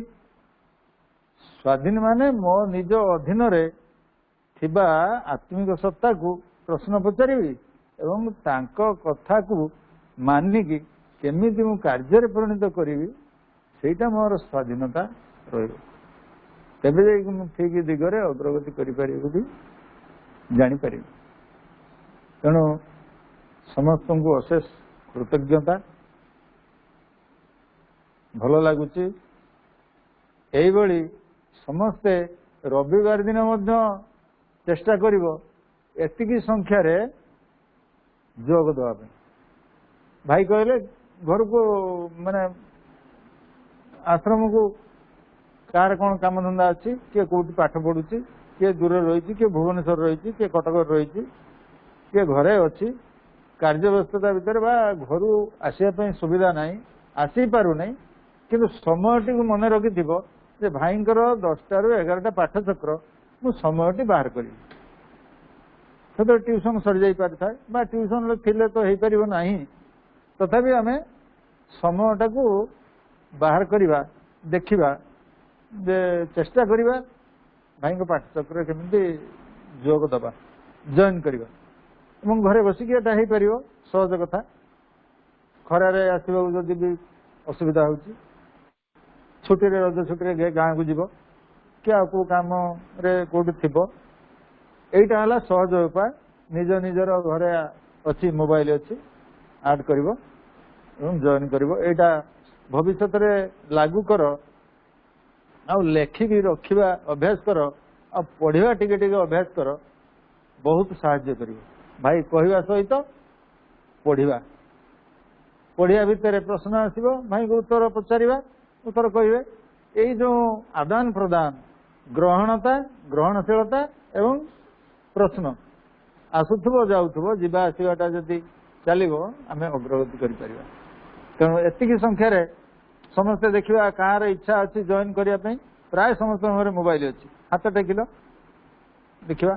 S2: ସ୍ୱାଧୀନ ମାନେ ମୋ ନିଜ ଅଧୀନରେ ଥିବା ଆତ୍ମିକ ସତ୍ତାକୁ ପ୍ରଶ୍ନ ପଚାରିବି ଏବଂ ତାଙ୍କ କଥାକୁ ମାନିକି କେମିତି ମୁଁ କାର୍ଯ୍ୟରେ ପରିଣତ କରିବି, ସେଇଟା ମୋର ସ୍ୱାଧୀନତା ରହିବ। ତେବେ ଯାଇକି ମୁଁ ଠିକ ଦିଗରେ ଅଗ୍ରଗତି କରିପାରିବି ବୋଲି ଜାଣିପାରିବି। ତେଣୁ ସମସ୍ତଙ୍କୁ ଅଶେଷ କୃତଜ୍ଞତା। ଭଲ ଲାଗୁଛି। ଏଇଭଳି ସମସ୍ତେ ରବିବାର ଦିନ ମଧ୍ୟ ଚେଷ୍ଟା କରିବ ଏତିକି ସଂଖ୍ୟାରେ ଯୋଗ ଦେବା ପାଇଁ। ଭାଇ କହିଲେ ଘରକୁ ମାନେ ଆଶ୍ରମକୁ କାହାର କଣ କାମଧନ୍ଦା ଅଛି, କିଏ କୋଉଠି ପାଠ ପଢୁଛି, କିଏ ଦୂରରେ ରହିଛି, କିଏ ଭୁବନେଶ୍ୱର ରହିଛି, କିଏ କଟକରେ ରହିଛି, କିଏ ଘରେ ଅଛି, କାର୍ଯ୍ୟ ବ୍ୟସ୍ତତା ଭିତରେ ବା ଘରୁ ଆସିବା ପାଇଁ ସୁବିଧା ନାହିଁ, ଆସିପାରୁନାହିଁ। କିନ୍ତୁ ସମୟଟିକୁ ମନେ ରଖିଥିବ ଯେ ଭାଇଙ୍କର 10ଟାରୁ 11ଟା ପାଠଚକ୍ର ମୁଁ ସମୟଟି ବାହାର କରିବି। ସେତେବେଳେ ଟ୍ୟୁସନ ସରିଯାଇ ପାରିଥାଏ ବା ଟ୍ୟୁସନରେ ଥିଲେ ତ ହେଇପାରିବ ନାହିଁ, ତଥାପି ଆମେ ସମୟଟାକୁ ବାହାର କରିବା, ଦେଖିବା ଯେ ଚେଷ୍ଟା କରିବା ଭାଇଙ୍କ ପାଠଚକ୍ରରେ କେମିତି ଯୋଗ ଦେବା, ଜଏନ୍ କରିବା। ଏବଂ ଘରେ ବସିକି ଏଟା ହେଇପାରିବ, ସହଜ କଥା। ଖରାରେ ଆସିବାକୁ ଯଦି ବି ଅସୁବିଧା ହେଉଛି, ଛୁଟିରେ ରଜ ଛୁଟିରେ ଗାଁକୁ ଯିବ କି ଆଉ କୋଉ କାମରେ କୋଉଠି ଥିବ, ଏଇଟା ହେଲା ସହଜ ଉପାୟ। ନିଜ ନିଜର ଘରେ ଅଛି, ମୋବାଇଲ ଅଛି, ଆଡ୍ କରିବ ଏବଂ ଜଏନ୍ କରିବ। ଏଇଟା ଭବିଷ୍ୟତରେ ଲାଗୁ କର। ଆଉ ଲେଖିକି ରଖିବା ଅଭ୍ୟାସ କର, ଆଉ ପଢିବା ଟିକେ ଟିକେ ଅଭ୍ୟାସ କର, ବହୁତ ସାହାଯ୍ୟ କରିବ। ଭାଇ କହିବା ସହିତ ପଢିବା, ପଢିବା ଭିତରେ ପ୍ରଶ୍ନ ଆସିବ, ଭାଇଙ୍କୁ ଉତ୍ତର ପଚାରିବା, ଉତ୍ତର କହିବେ। ଏଇ ଯୋଉ ଆଦାନ ପ୍ରଦାନ, ଗ୍ରହଣତା, ଗ୍ରହଣଶୀଳତା ଏବଂ ପ୍ରଶ୍ନ ଆସୁଥିବ ଯାଉଥିବ, ଯିବା ଆସିବାଟା ଯଦି ଚାଲିବ ଆମେ ଅଗ୍ରଗତି କରିପାରିବା। ତେଣୁ ଏତିକି ସଂଖ୍ୟାରେ ସମସ୍ତେ ଦେଖିବା କାହାର ଇଚ୍ଛା ଅଛି ଜଏନ୍ କରିବା ପାଇଁ। ପ୍ରାୟ ସମସ୍ତଙ୍କ ଘରେ ମୋବାଇଲ ଅଛି, ହାତ ଟେକିଲ ଦେଖିବା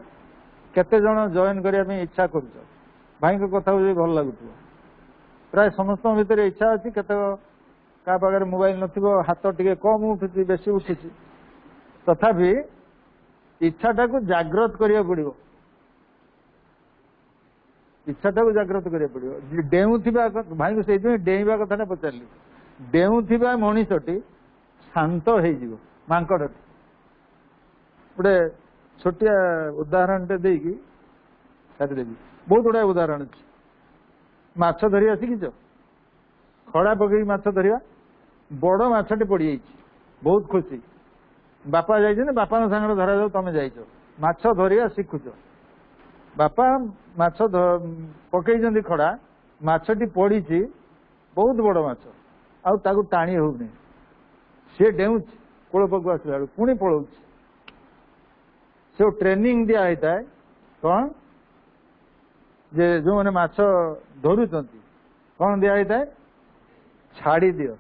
S2: କେତେ ଜଣ ଜଏନ୍ କରିବା ପାଇଁ ଇଚ୍ଛା କରୁଛ। ଭାଇଙ୍କ କଥା ବୁଝି ଭଲ ଲାଗୁଥିବ। ପ୍ରାୟ ସମସ୍ତଙ୍କ ଭିତରେ ଇଚ୍ଛା ଅଛି, କେତେକ କାହା ପାଖରେ ମୋବାଇଲ ନଥିବ, ହାତ ଟିକେ କମ ଉଠୁଛି, ବେଶୀ ଉଠୁଛି। ତଥାପି ଇଚ୍ଛାଟାକୁ ଜାଗ୍ରତ କରିବାକୁ ପଡିବ, ଇଚ୍ଛାଟାକୁ ଜାଗ୍ରତ କରିବାକୁ ପଡିବ। ଡେଉଁଥିବା, ଭାଇଙ୍କୁ ସେଇଥିପାଇଁ ଡେଇଁବା କଥାଟା ପଚାରିଲି। ଡେଉଁଥିବା ମଣିଷଟି ଶାନ୍ତ ହେଇଯିବ, ମାଙ୍କଡଟି। ଗୋଟେ ଛୋଟିଆ ଉଦାହରଣଟେ ଦେଇକି ଛାଡ଼ିଦେବି। ବହୁତ ଗୁଡାଏ ଉଦାହରଣ ଅଛି। ମାଛ ଧରିବା ଶିଖିଛ? ଖଡା ପକେଇକି ମାଛ ଧରିବା। ବଡ ମାଛଟି ପଡିଯାଇଛି, ବହୁତ ଖୁସି। ବାପା ଯାଇଛନ୍ତି, ବାପାଙ୍କ ସାଙ୍ଗରେ ଧରାଯାଉ ତମେ ଯାଇଛ, ମାଛ ଧରିବା ଶିଖୁଛ। ବାପା ମାଛ ପକେଇଛନ୍ତି ଖଡା, ମାଛଟି ପଡିଛି, ବହୁତ ବଡ ମାଛ, ଆଉ ତାକୁ ଟାଣି ହଉନି। ସିଏ ଡେଉଁଛି, କୂଳ ପାଖକୁ ଆସିଲା ବେଳକୁ ପୁଣି ପଳଉଛି। ସେ ଟ୍ରେନିଂ ଦିଆ ହେଇଥାଏ କଣ, ଯେ ଯୋଉମାନେ ମାଛ ଧରୁଛନ୍ତି କଣ ଦିଆ ହେଇଥାଏ, ଛାଡି ଦିଅ।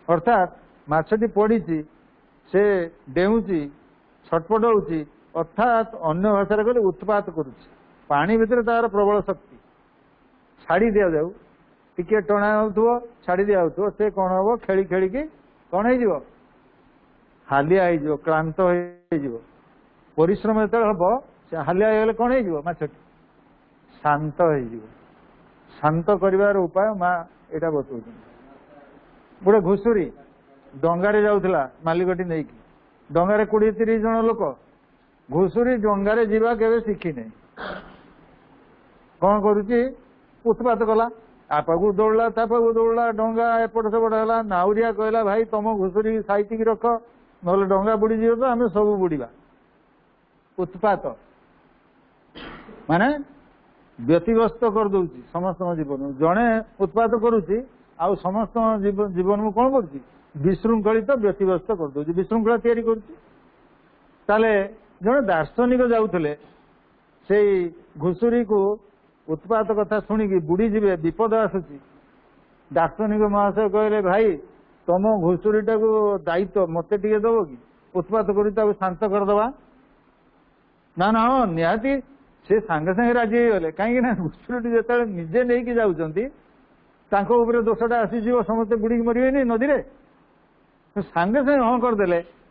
S2: ଅର୍ଥାତ୍ ମାଛଟି ପଡିଛି, ସେ ଡେଉଁଛି, ଛଟପଟ ହଉଛି, ଅର୍ଥାତ୍ ଅନ୍ୟ ଭାଷାରେ କହିଲେ ଉତ୍ପାତ କରୁଛି। ପାଣି ଭିତରେ ତାର ପ୍ରବଳ ଶକ୍ତି। ଛାଡି ଦିଆଯାଉ, ଟିକେ ଟଣା ହଉଥିବ, ଛାଡି ଦିଆହଉଥିବ, ସେ କଣ ହବ, ଖେଳି ଖେଳିକି କଣ ହେଇଯିବ, ହାଲିଆ ହେଇଯିବ, କ୍ଳାନ୍ତ ହେଇଯିବ। ପରିଶ୍ରମ ଯେତେବେଳେ ହବ, ସେ ହାଲିଆ ହେଇଗଲେ କଣ ହେଇଯିବ, ମାଛଟି ଶାନ୍ତ ହେଇଯିବ। ଶାନ୍ତ କରିବାର ଉପାୟ ମା ଏଇଟା ବତଉଛନ୍ତି। ଗୋଟେ ଘୁଷୁରୀ ଡଙ୍ଗାରେ ଯାଉଥିଲା ମାଲିକଟି ନେଇକି, ଡଙ୍ଗାରେ 20-30 ଜଣ ଲୋକ। ଘୁଷୁରୀ ଡଙ୍ଗାରେ ଯିବା କେବେ ଶିଖିନାହିଁ। କଣ କରୁଛି, ଉତ୍ପାତ କଲା, ଆ ପାଖକୁ ଦୌଡିଲା, ତା ପାଖକୁ ଦୌଡିଲା, ଡଙ୍ଗା ଏପଟ ସେପଟ ହେଲା। ନାଉରିଆ କହିଲା, ଭାଇ ତମ ଘୁଷୁରୀ ସାଇତିକି ରଖ, ନହେଲେ ଡଙ୍ଗା ବୁଡିଯିବ, ତ ଆମେ ସବୁ ବୁଡିବା। ଉତ୍ପାତ ମାନେ ବ୍ୟତିବ୍ୟସ୍ତ କରିଦଉଛି ସମସ୍ତଙ୍କ ଜୀବନ। ଜଣେ ଉତ୍ପାତ କରୁଛି, ଆଉ ସମସ୍ତଙ୍କ ଜୀବନକୁ କଣ କରୁଛି, ବିଶୃଙ୍ଖଳିତ, ବ୍ୟତିବ୍ୟସ୍ତ କରିଦଉଛି, ବିଶୃଙ୍ଖଳା ତିଆରି କରୁଛି। ତାହେଲେ ଜଣେ ଦାର୍ଶନିକ ଯାଉଥିଲେ, ସେଇ ଘୁଷୁରୀକୁ ଉତ୍ପାତ କଥା ଶୁଣିକି ବୁଡିଯିବେ, ବିପଦ ଆସୁଛି। ଦାର୍ଶନିକ ମହାଶୟ କହିଲେ, ଭାଇ ତମ ଘୁଷୁରୀଟାକୁ ଦାୟିତ୍ୱ ମତେ ଟିକେ ଦବ କି, ଉତ୍ପାତ କରି ତାକୁ ଶାନ୍ତ କରିଦବା। ନା ନା, ହଁ ନିହାତି, से सांगे सांगे राजी होगले कहीं घुसुरीटी जो निजे नहीं जाऊँगी दोषटा आसीज समस्ते बुड़ी मरवे नदी में सांगे सांगे हाँ करदे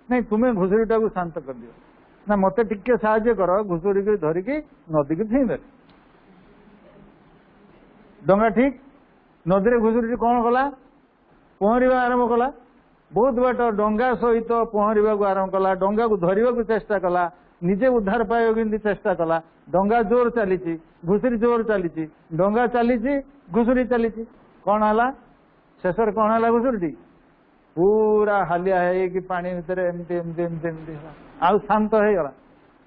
S2: नहीं तुम्हें घुसुरीटा को शांत कर दियो ना मत टिके साहाଯ୍य कर घुसुरी को धरिकी नदी की फिंदे डंगा ठीक नदी में घुसुरी कौन कला पहरवा आरंभ कला बहुत बाट डंगा सहित पहरवा को आरंभ कला डंगा को धरने को चेष्टा कला निजे उद्धार पाइबा चेष्टा कला डंगा जोर चली घुसुरी जोर चली डंगा चली घुसुरी चली कौन है शेषर कौन है घुसुरी पूरा हालिया है कि पानी भितर एमती आउ शांत हो गला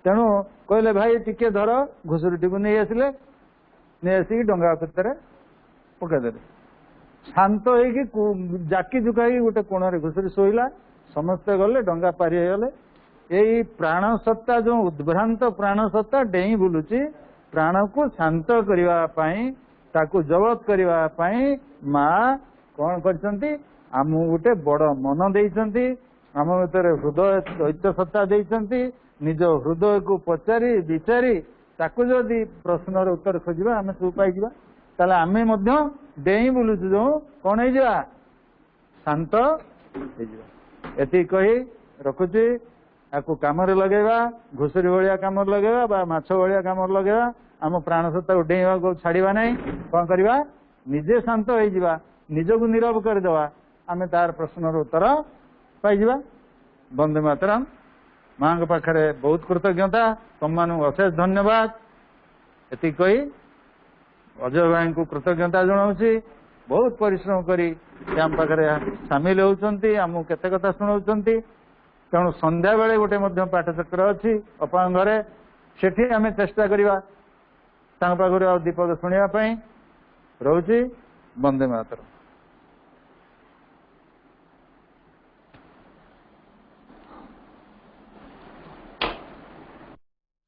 S2: तेणु कहले भाई टिके धर घुसुरी को नहीं आसिले नहीं आसिक डंगा भितर पकईदे शांत हो जाकी जुकाई गोटे कोण घुसुरी शोला समस्ते गले डंगा पारी गले यही प्राण सत्ता जो उद्भ्रांत प्राण सत्ता डेई बुलुची प्राण को शांत करने ताकू जबत करने माँ कौन करछंती आमु गोटे बड़ मन देइछंती आम भीतर हृदय दैत्य सत्ता देइछंती निज हृदय को पचारि विचारी ताकू जदि प्रश्न उत्तर खोजा आम सब पाई ताले आमे मध्य डेई बुलुचु जो कौन हो शांत एति कही रखुची आपको काम लगेगा घुसुरी भाया कम लगेगा माछ भाया कम लगेगा आम प्राण सत्ता को डेवा को छाड़ा नहीं कौन करवा निजे शांत हो निजक नीरव करदे आम तार प्रश्न उत्तर पाई वंदे मातरम माँ पाखे बहुत कृतज्ञता तुम मान अशेष धन्यवाद एति कही अजय भाई को कृतज्ञता जनाऊँगी बहुत परिश्रम करी आम पाखे सामिल होती आमको केते कथा शुणाउं तेणु संध्या बेले गोटे पाठचक्र अच्छी अपा घरे सेठी आम चेष्टा करवा पाखर दीपक शुणापी रोचे वंदे मातरम।